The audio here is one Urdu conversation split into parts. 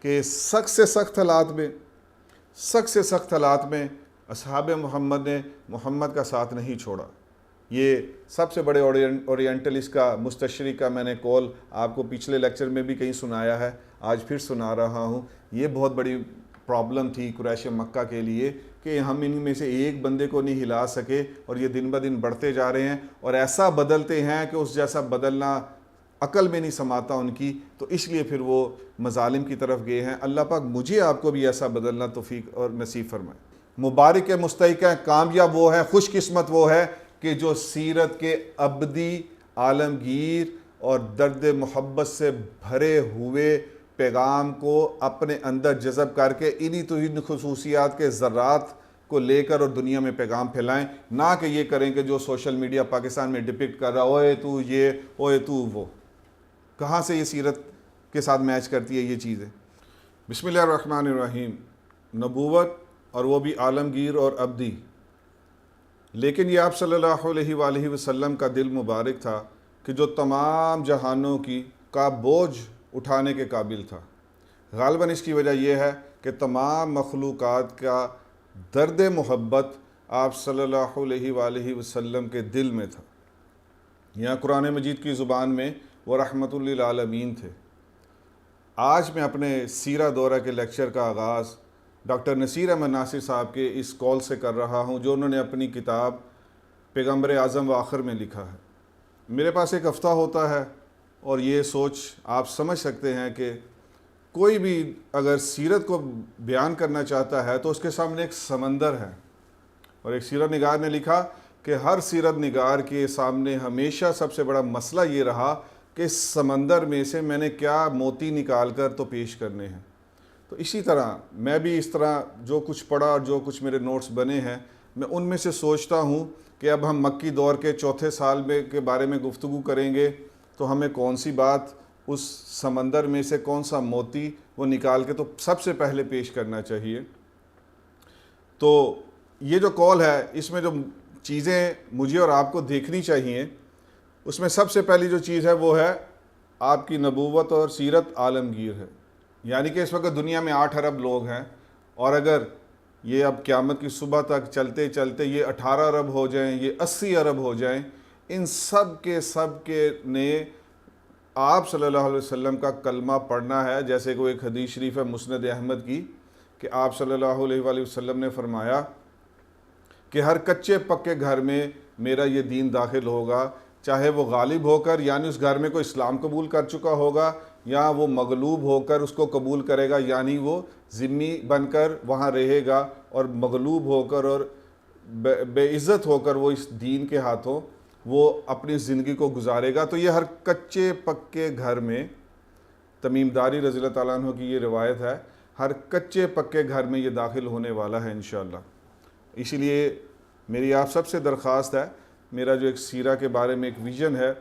کہ سخت سے سخت حالات میں اصحاب محمد نے محمد کا ساتھ نہیں چھوڑا۔ یہ سب سے بڑے اورینٹلسٹ کا مستشرق کا میں نے کال آپ کو پچھلے لیکچر میں بھی کہیں سنایا ہے، آج پھر سنا رہا ہوں۔ یہ بہت بڑی پرابلم تھی قریش مکہ کے لیے کہ ہم ان میں سے ایک بندے کو نہیں ہلا سکے، اور یہ دن بدن بڑھتے جا رہے ہیں اور ایسا بدلتے ہیں کہ اس جیسا بدلنا عقل میں نہیں سماتا ان کی، تو اس لیے پھر وہ مظالم کی طرف گئے ہیں۔ اللہ پاک مجھے آپ کو بھی ایسا بدلنا توفیق اور نصیب فرمائے۔ مبارک ہے، مستحق ہے، کامیاب وہ ہے، خوش قسمت وہ ہے کہ جو سیرت کے ابدی، عالمگیر اور درد محبت سے بھرے ہوئے پیغام کو اپنے اندر جذب کر کے انہی توحید خصوصیات کے ذرات کو لے کر اور دنیا میں پیغام پھیلائیں، نہ کہ یہ کریں کہ جو سوشل میڈیا پاکستان میں ڈپکٹ کر رہا اوئے تو یہ اوئے تو وہ۔ کہاں سے یہ سیرت کے ساتھ میچ کرتی ہے یہ چیزیں؟ بسم اللہ الرحمن الرحیم۔ نبوت اور وہ بھی عالمگیر اور ابدی، لیکن یہ آپ صلی اللہ علیہ وآلہ وسلم کا دل مبارک تھا کہ جو تمام جہانوں کا بوجھ اٹھانے کے قابل تھا۔ غالباً اس کی وجہ یہ ہے کہ تمام مخلوقات کا درد محبت آپ صلی اللہ علیہ وآلہ وسلم کے دل میں تھا۔ یہاں قرآن مجید کی زبان میں وہ رحمت للعالمین تھے۔ آج میں اپنے سیرہ دورہ کے لیکچر کا آغاز ڈاکٹر نصیر احمد ناصر صاحب کے اس کال سے کر رہا ہوں، جو انہوں نے اپنی کتاب پیغمبر اعظم و آخر میں لکھا ہے۔ میرے پاس ایک ہفتہ ہوتا ہے اور یہ سوچ آپ سمجھ سکتے ہیں کہ کوئی بھی اگر سیرت کو بیان کرنا چاہتا ہے تو اس کے سامنے ایک سمندر ہے، اور ایک سیرت نگار نے لکھا کہ ہر سیرت نگار کے سامنے ہمیشہ سب سے بڑا مسئلہ یہ رہا کہ اس سمندر میں سے میں نے کیا موتی نکال کر تو پیش کرنے ہیں۔ تو اسی طرح میں بھی اس طرح جو کچھ پڑھا اور جو کچھ میرے نوٹس بنے ہیں، میں ان میں سے سوچتا ہوں کہ اب ہم مکی دور کے چوتھے سال میں کے بارے میں گفتگو کریں گے تو ہمیں کون سی بات اس سمندر میں سے کون سا موتی وہ نکال کے تو سب سے پہلے پیش کرنا چاہیے۔ تو یہ جو کال ہے اس میں جو چیزیں مجھے اور آپ کو دیکھنی چاہیے، اس میں سب سے پہلی جو چیز ہے وہ ہے آپ کی نبوت اور سیرت عالمگیر ہے۔ یعنی کہ اس وقت دنیا میں 8 ارب لوگ ہیں، اور اگر یہ اب قیامت کی صبح تک چلتے چلتے یہ 18 ارب ہو جائیں، یہ 80 ارب ہو جائیں، ان سب کے نے آپ صلی اللہ علیہ وسلم کا کلمہ پڑھنا ہے۔ جیسے کہ ایک حدیث شریف ہے مسند احمد کی کہ آپ صلی اللہ علیہ وآلہ وسلم نے فرمایا کہ ہر کچے پکے گھر میں میرا یہ دین داخل ہوگا، چاہے وہ غالب ہو کر یعنی اس گھر میں کوئی اسلام قبول کر چکا ہوگا، یا وہ مغلوب ہو کر اس کو قبول کرے گا یعنی وہ ذمی بن کر وہاں رہے گا، اور مغلوب ہو کر اور بے عزت ہو کر وہ اس دین کے ہاتھوں وہ اپنی زندگی کو گزارے گا۔ تو یہ ہر کچے پکے گھر میں، تمیم داری رضی اللہ تعالیٰ عنہ کی یہ روایت ہے، ہر کچے پکے گھر میں یہ داخل ہونے والا ہے انشاءاللہ۔ اسی لیے میری آپ سب سے درخواست ہے، میرا جو ایک سیرہ کے بارے میں ایک ویژن ہے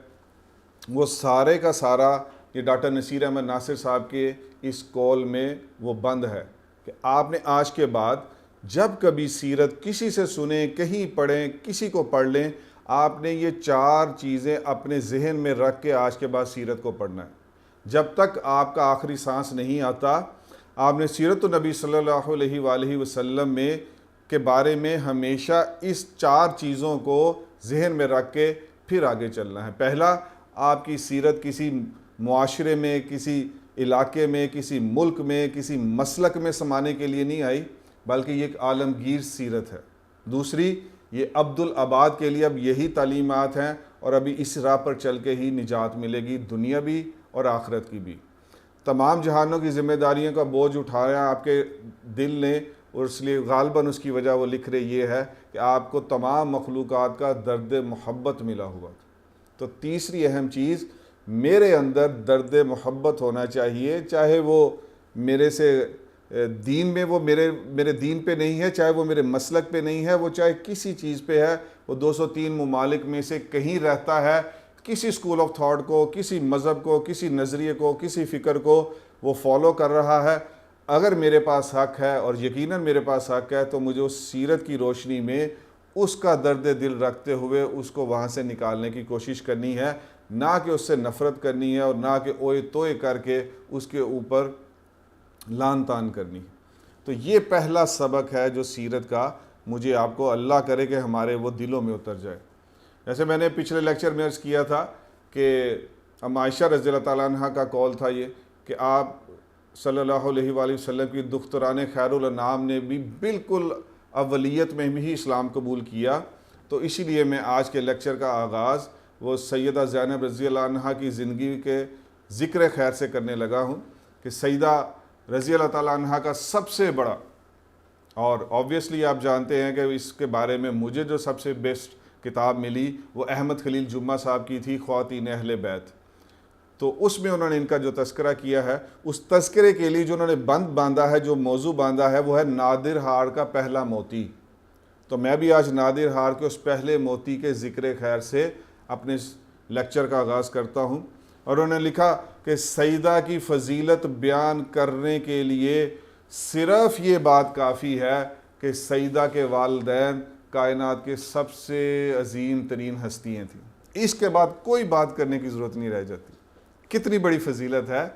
وہ سارے کا سارا یہ ڈاکٹر نصیر احمد ناصر صاحب کے اس کال میں وہ بند ہے کہ آپ نے آج کے بعد جب کبھی سیرت کسی سے سنیں، کہیں پڑھیں، کسی کو پڑھ لیں، آپ نے یہ 4 چیزیں اپنے ذہن میں رکھ کے آج کے بعد سیرت کو پڑھنا ہے۔ جب تک آپ کا آخری سانس نہیں آتا آپ نے سیرت النبی صلی اللہ علیہ وآلہ وسلم میں کے بارے میں ہمیشہ اس 4 چیزوں کو ذہن میں رکھ کے پھر آگے چلنا ہے۔ پہلا، آپ کی سیرت کسی معاشرے میں، کسی علاقے میں، کسی ملک میں، کسی مسلک میں سمانے کے لیے نہیں آئی، بلکہ یہ ایک عالمگیر سیرت ہے۔ دوسری، یہ عبدالآباد کے لیے اب یہی تعلیمات ہیں، اور ابھی اس راہ پر چل کے ہی نجات ملے گی، دنیا بھی اور آخرت کی بھی۔ تمام جہانوں کی ذمہ داریوں کا بوجھ اٹھایا آپ کے دل نے، اور اس لیے غالباً اس کی وجہ وہ لکھ رہے یہ ہے کہ آپ کو تمام مخلوقات کا درد محبت ملا ہوا تھا۔ تو تیسری اہم چیز، میرے اندر درد محبت ہونا چاہیے، چاہے وہ میرے سے دین میں وہ میرے دین پہ نہیں ہے، چاہے وہ میرے مسلک پہ نہیں ہے، وہ چاہے کسی چیز پہ ہے، وہ 203 ممالک میں سے کہیں رہتا ہے، کسی سکول آف تھاٹ کو، کسی مذہب کو، کسی نظریے کو، کسی فکر کو وہ فالو کر رہا ہے، اگر میرے پاس حق ہے، اور یقیناً میرے پاس حق ہے، تو مجھے اس سیرت کی روشنی میں اس کا درد دل رکھتے ہوئے اس کو وہاں سے نکالنے کی کوشش کرنی ہے، نہ کہ اس سے نفرت کرنی ہے، اور نہ کہ اوئے توئے کر کے اس کے اوپر لان تان کرنی. تو یہ پہلا سبق ہے جو سیرت کا مجھے آپ کو اللہ کرے کہ ہمارے وہ دلوں میں اتر جائے. جیسے میں نے پچھلے لیکچر میں عرض کیا تھا کہ عائشہ رضی اللہ تعالیٰ عنہ کا قول تھا یہ کہ آپ صلی اللہ علیہ وآلہ وسلم کی دختران خیر الانام نے بھی بالکل اولیت میں ہی اسلام قبول کیا. تو اسی لیے میں آج کے لیکچر کا آغاز وہ سیدہ زینب رضی اللہ عنہ کی زندگی کے ذکر خیر سے کرنے لگا ہوں کہ سیدہ رضی اللہ تعالیٰ عنہ کا سب سے بڑا، اور آبویسلی آپ جانتے ہیں کہ اس کے بارے میں مجھے جو سب سے بیسٹ کتاب ملی وہ احمد خلیل جمعہ صاحب کی تھی، خواتین اہل بیت. تو اس میں انہوں نے ان کا جو تذکرہ کیا ہے، اس تذکرے کے لیے جو انہوں نے بند باندھا ہے، جو موضوع باندھا ہے، وہ ہے نادر ہار کا پہلا موتی. تو میں بھی آج نادر ہار کے اس پہلے موتی کے ذکر خیر سے اپنے لیکچر کا آغاز کرتا ہوں. اور انہوں نے لکھا کہ سیدہ کی فضیلت بیان کرنے کے لیے صرف یہ بات کافی ہے کہ سیدہ کے والدین کائنات کے سب سے عظیم ترین ہستیاں تھیں. اس کے بعد کوئی بات کرنے کی ضرورت نہیں رہ جاتی. کتنی بڑی فضیلت ہے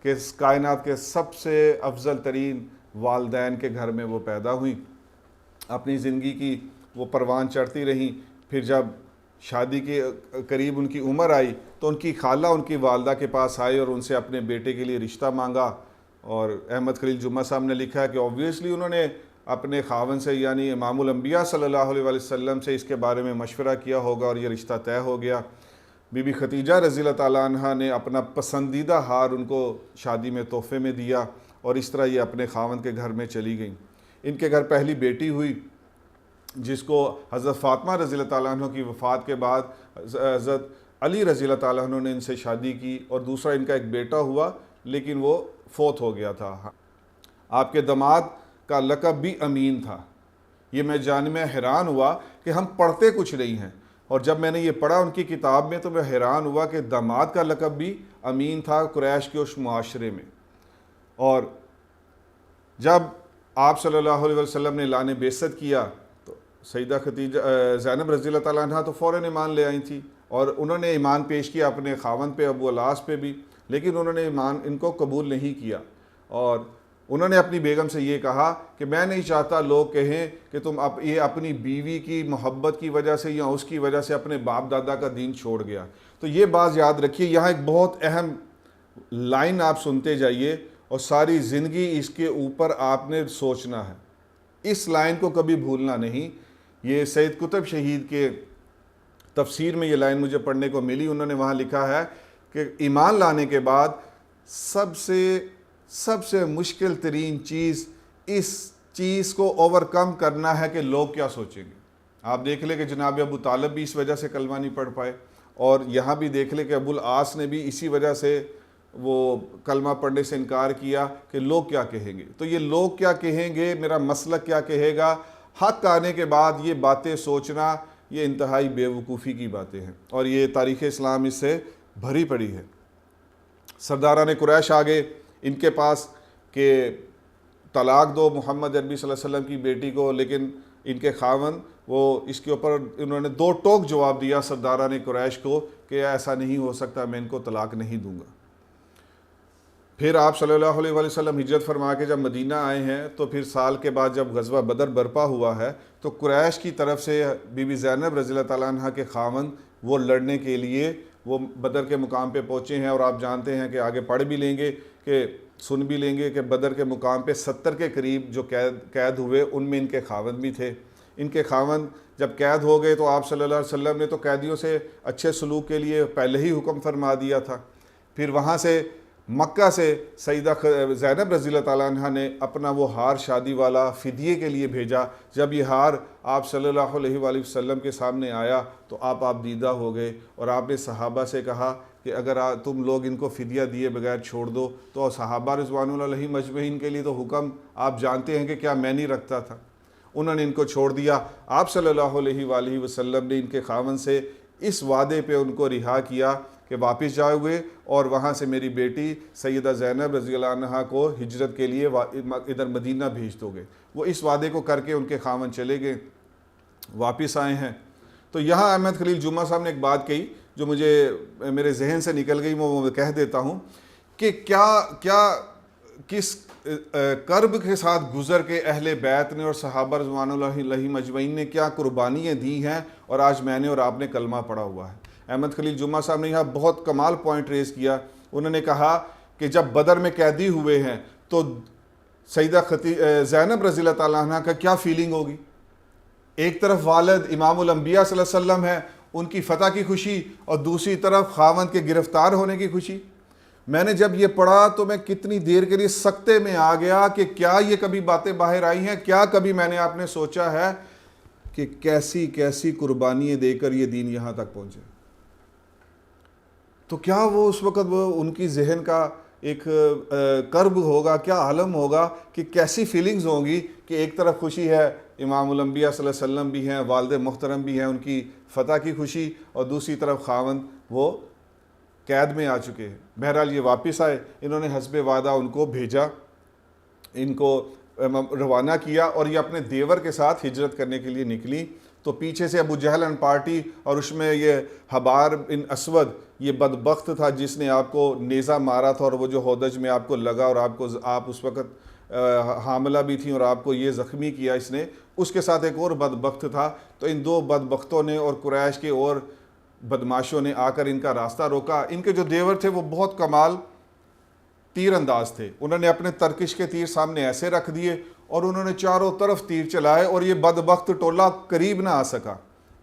کہ اس کائنات کے سب سے افضل ترین والدین کے گھر میں وہ پیدا ہوئیں، اپنی زندگی کی وہ پروان چڑھتی رہیں. پھر جب شادی کے قریب ان کی عمر آئی تو ان کی خالہ ان کی والدہ کے پاس آئی اور ان سے اپنے بیٹے کے لیے رشتہ مانگا. اور احمد خلیل جمعہ صاحب نے لکھا ہے کہ آبویسلی انہوں نے اپنے خاوند سے یعنی امام الانبیاء صلی اللہ علیہ وسلم سے اس کے بارے میں مشورہ کیا ہوگا اور یہ رشتہ طے ہو گیا. بی بی خدیجہ رضی اللہ تعالیٰ عنہ نے اپنا پسندیدہ ہار ان کو شادی میں تحفے میں دیا اور اس طرح یہ اپنے خاوند کے گھر میں چلی گئیں. ان کے گھر پہلی بیٹی ہوئی جس کو حضرت فاطمہ رضی اللہ تعالیٰ عنہ کی وفات کے بعد حضرت علی رضی اللہ تعالیٰ عنہ نے ان سے شادی کی. اور دوسرا ان کا ایک بیٹا ہوا لیکن وہ فوت ہو گیا تھا. آپ کے داماد کا لقب بھی امین تھا. یہ میں جان میں حیران ہوا کہ ہم پڑھتے کچھ نہیں ہیں، اور جب میں نے یہ پڑھا ان کی کتاب میں تو میں حیران ہوا کہ داماد کا لقب بھی امین تھا قریش کے اس معاشرے میں. اور جب آپ صلی اللہ علیہ وسلم نے اعلان بعثت کیا تو سیدہ خدیجہ زینب رضی اللہ تعالیٰ عنہ تو فوراً ایمان لے آئی تھی، اور انہوں نے ایمان پیش کیا اپنے خاوند پہ، ابو العاص پہ بھی، لیکن انہوں نے ایمان ان کو قبول نہیں کیا. اور انہوں نے اپنی بیگم سے یہ کہا کہ میں نہیں چاہتا لوگ کہیں کہ تم یہ اپنی بیوی کی محبت کی وجہ سے یا اس کی وجہ سے اپنے باپ دادا کا دین چھوڑ گیا. تو یہ بات یاد رکھیے، یہاں ایک بہت اہم لائن آپ سنتے جائیے اور ساری زندگی اس کے اوپر آپ نے سوچنا ہے. اس لائن کو کبھی بھولنا نہیں. یہ سید قطب شہید کے تفسیر میں یہ لائن مجھے پڑھنے کو ملی. انہوں نے وہاں لکھا ہے کہ ایمان لانے کے بعد سب سے مشکل ترین چیز اس چیز کو اوور کم کرنا ہے کہ لوگ کیا سوچیں گے. آپ دیکھ لیں کہ جناب ابو طالب بھی اس وجہ سے کلمہ نہیں پڑھ پائے، اور یہاں بھی دیکھ لیں کہ ابو العاص نے بھی اسی وجہ سے وہ کلمہ پڑھنے سے انکار کیا کہ لوگ کیا کہیں گے. تو یہ لوگ کیا کہیں گے، میرا مسلک کیا کہے گا، حق آنے کے بعد یہ باتیں سوچنا، یہ انتہائی بے وقوفی کی باتیں ہیں، اور یہ تاریخ اسلام اس سے بھری پڑی ہے. سرداران قریش آگے ان کے پاس کہ طلاق دو محمد عربی صلی اللہ علیہ وسلم کی بیٹی کو، لیکن ان کے خاوند وہ اس کے اوپر انہوں نے دو ٹوک جواب دیا سرداران قریش کو کہ ایسا نہیں ہو سکتا، میں ان کو طلاق نہیں دوں گا. پھر آپ صلی اللہ علیہ وآلہ وسلم ہجرت فرما کے جب مدینہ آئے ہیں تو پھر سال کے بعد جب غزوہ بدر برپا ہوا ہے تو قریش کی طرف سے بی بی زینب رضی اللہ تعالیٰ عنہ کے خاوند وہ لڑنے کے لیے وہ بدر کے مقام پہ پہنچے ہیں. اور آپ جانتے ہیں کہ آگے پڑھ بھی لیں گے کہ سن بھی لیں گے کہ بدر کے مقام پہ 70 کے قریب جو قید ہوئے ان میں ان کے خاوند بھی تھے. ان کے خاوند جب قید ہو گئے تو آپ صلی اللہ علیہ وسلم نے تو قیدیوں سے اچھے سلوک کے لیے پہلے ہی حکم فرما دیا تھا. پھر وہاں سے مکہ سے سیدہ زینب رضی اللہ تعالیٰ عنہ نے اپنا وہ ہار شادی والا فدیے کے لیے بھیجا. جب یہ ہار آپ صلی اللہ علیہ وآلہ وسلم کے سامنے آیا تو آپ دیدہ ہو گئے، اور آپ نے صحابہ سے کہا کہ اگر تم لوگ ان کو فدیہ دیے بغیر چھوڑ دو تو صحابہ رضوان اللہ علیہم اجمعین کے لیے تو حکم آپ جانتے ہیں کہ کیا میں نہیں رکھتا تھا. انہوں نے ان کو چھوڑ دیا. آپ صلی اللہ علیہ وآلہ وسلم نے ان کے خاوند سے اس وعدے پہ ان کو رہا کیا کہ واپس جاؤ گے اور وہاں سے میری بیٹی سیدہ زینب رضی اللہ عنہا کو ہجرت کے لیے ادھر مدینہ بھیج دو گے. وہ اس وعدے کو کر کے ان کے خاوند چلے گئے، واپس آئے ہیں. تو یہاں احمد خلیل جمعہ صاحب نے ایک بات کہی جو مجھے میرے ذہن سے نکل گئی، وہ کہہ دیتا ہوں کہ کس کرب کے ساتھ گزر کے اہل بیت نے اور صحابہ رضوان اللہ علیہم اجمعین نے کیا قربانیاں دی ہیں، اور آج میں نے اور آپ نے کلمہ پڑھا ہوا ہے۔ احمد خلیل جمعہ صاحب نے یہاں بہت کمال پوائنٹ ریز کیا۔ انہوں نے کہا کہ جب بدر میں قیدی ہوئے ہیں تو سیدہ زینب رضی اللہ تعالیٰ عنہ کا کیا فیلنگ ہوگی؟ ایک طرف والد امام الانبیاء صلی اللہ علیہ وسلم ہے، ان کی فتح کی خوشی، اور دوسری طرف خاوند کے گرفتار ہونے کی خوشی۔ میں نے جب یہ پڑھا تو میں کتنی دیر کے لیے سکتے میں آ گیا کہ کیا یہ کبھی باتیں باہر آئی ہیں؟ کیا کبھی میں نے آپ نے سوچا ہے کہ کیسی کیسی قربانیاں دے کر یہ دین یہاں تک پہنچے؟ تو کیا وہ اس وقت وہ ان کی ذہن کا ایک کرب ہوگا، کیا عالم ہوگا کہ کیسی فیلنگز ہوں گی کہ ایک طرف خوشی ہے، امام الانبیاء صلی اللہ علیہ وسلم بھی ہیں، والد محترم بھی ہیں، ان کی فتح کی خوشی، اور دوسری طرف خاوند وہ قید میں آ چکے ہیں۔ بہرحال یہ واپس آئے، انہوں نے حسب وعدہ ان کو بھیجا، ان کو روانہ کیا، اور یہ اپنے دیور کے ساتھ ہجرت کرنے کے لیے نکلی۔ تو پیچھے سے ابو جہل ان پارٹی، اور اس میں یہ حبار بن اسود، یہ بدبخت تھا جس نے آپ کو نیزہ مارا تھا، اور وہ جو ہودج میں آپ کو لگا، اور آپ اس وقت حاملہ بھی تھیں، اور آپ کو یہ زخمی کیا اس نے، اس کے ساتھ ایک اور بدبخت تھا۔ تو ان دو بدبختوں نے اور قریش کے اور بدماشوں نے آ کر ان کا راستہ روکا۔ ان کے جو دیور تھے وہ بہت کمال تیر انداز تھے، انہوں نے اپنے ترکش کے تیر سامنے ایسے رکھ دیے، اور انہوں نے چاروں طرف تیر چلائے، اور یہ بدبخت ٹولہ قریب نہ آ سکا۔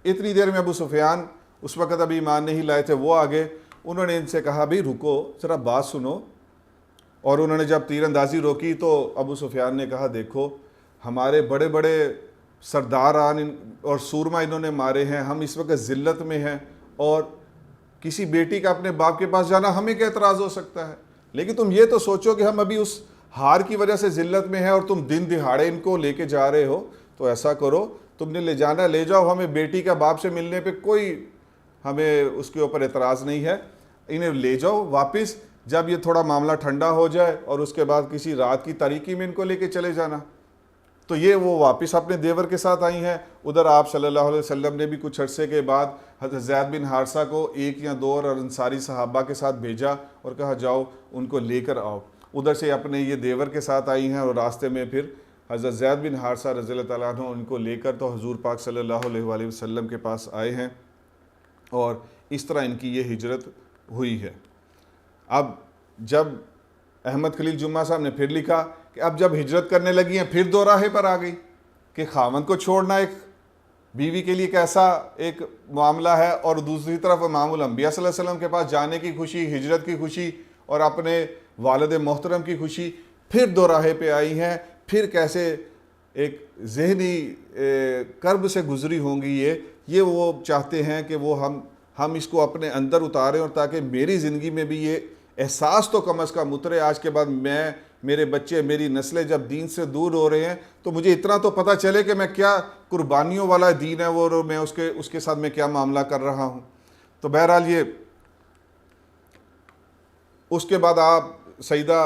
اتنی دیر میں ابو سفیان، اس وقت ابھی ایمان نہیں لائے تھے، وہ آگے، انہوں نے ان سے کہا بھئی رکو ذرا بات سنو، اور انہوں نے جب تیر اندازی روکی تو ابو سفیان نے کہا دیکھو ہمارے بڑے بڑے سرداران اور سورما انہوں نے مارے ہیں، ہم اس وقت ذلت میں ہیں، اور کسی بیٹی کا اپنے باپ کے پاس جانا ہمیں کیا اعتراض ہو سکتا ہے؟ لیکن تم یہ تو سوچو کہ ہم ابھی اس ہار کی وجہ سے ذلت میں ہیں، اور تم دن دہاڑے ان کو لے کے جا رہے ہو، تو ایسا کرو تم نے لے جانا لے جاؤ، ہمیں بیٹی کا باپ سے ملنے پہ کوئی ہمیں اس کے اوپر اعتراض نہیں ہے، انہیں لے جاؤ واپس، جب یہ تھوڑا معاملہ ٹھنڈا ہو جائے اور اس کے بعد کسی رات کی تاریکی میں ان کو لے کے چلے جانا۔ تو یہ وہ واپس اپنے دیور کے ساتھ آئی ہیں۔ ادھر آپ صلی اللہ علیہ وسلم نے بھی کچھ عرصے کے بعد حضرت زید بن حارثہ کو ایک یا دو اور انصاری صحابہ کے ساتھ بھیجا اور کہا جاؤ ان کو لے کر آؤ۔ ادھر سے اپنے یہ دیور کے ساتھ آئی ہیں، اور راستے میں پھر حضرت زید بن حارثہ رضی اللہ تعالیٰ عنہ ان کو لے کر تو حضور پاک صلی اللہ علیہ وآلہ وسلم کے پاس آئے ہیں، اور اس طرح ان کی یہ ہجرت ہوئی ہے۔ اب جب احمد خلیل جمعہ صاحب نے پھر لکھا کہ اب جب ہجرت کرنے لگی ہیں پھر دو راہے پر آ گئی کہ خاوند کو چھوڑنا ایک بیوی کے لیے کیسا ایک معاملہ ہے، اور دوسری طرف امام الانبیاء صلی اللہ علیہ وسلم کے پاس جانے کی خوشی، ہجرت کی خوشی، اور اپنے والد محترم کی خوشی، پھر دو راہے پہ آئی ہیں۔ پھر کیسے ایک ذہنی کرب سے گزری ہوں گی یہ وہ چاہتے ہیں کہ وہ ہم اس کو اپنے اندر اتاریں، اور تاکہ میری زندگی میں بھی یہ احساس تو کم از کم اترے، آج کے بعد میرے بچے، میری نسلیں جب دین سے دور ہو رہے ہیں تو مجھے اتنا تو پتہ چلے کہ میں کیا قربانیوں والا دین ہے وہ، اور میں اس کے ساتھ میں کیا معاملہ کر رہا ہوں۔ تو بہرحال یہ اس کے بعد آپ سیدہ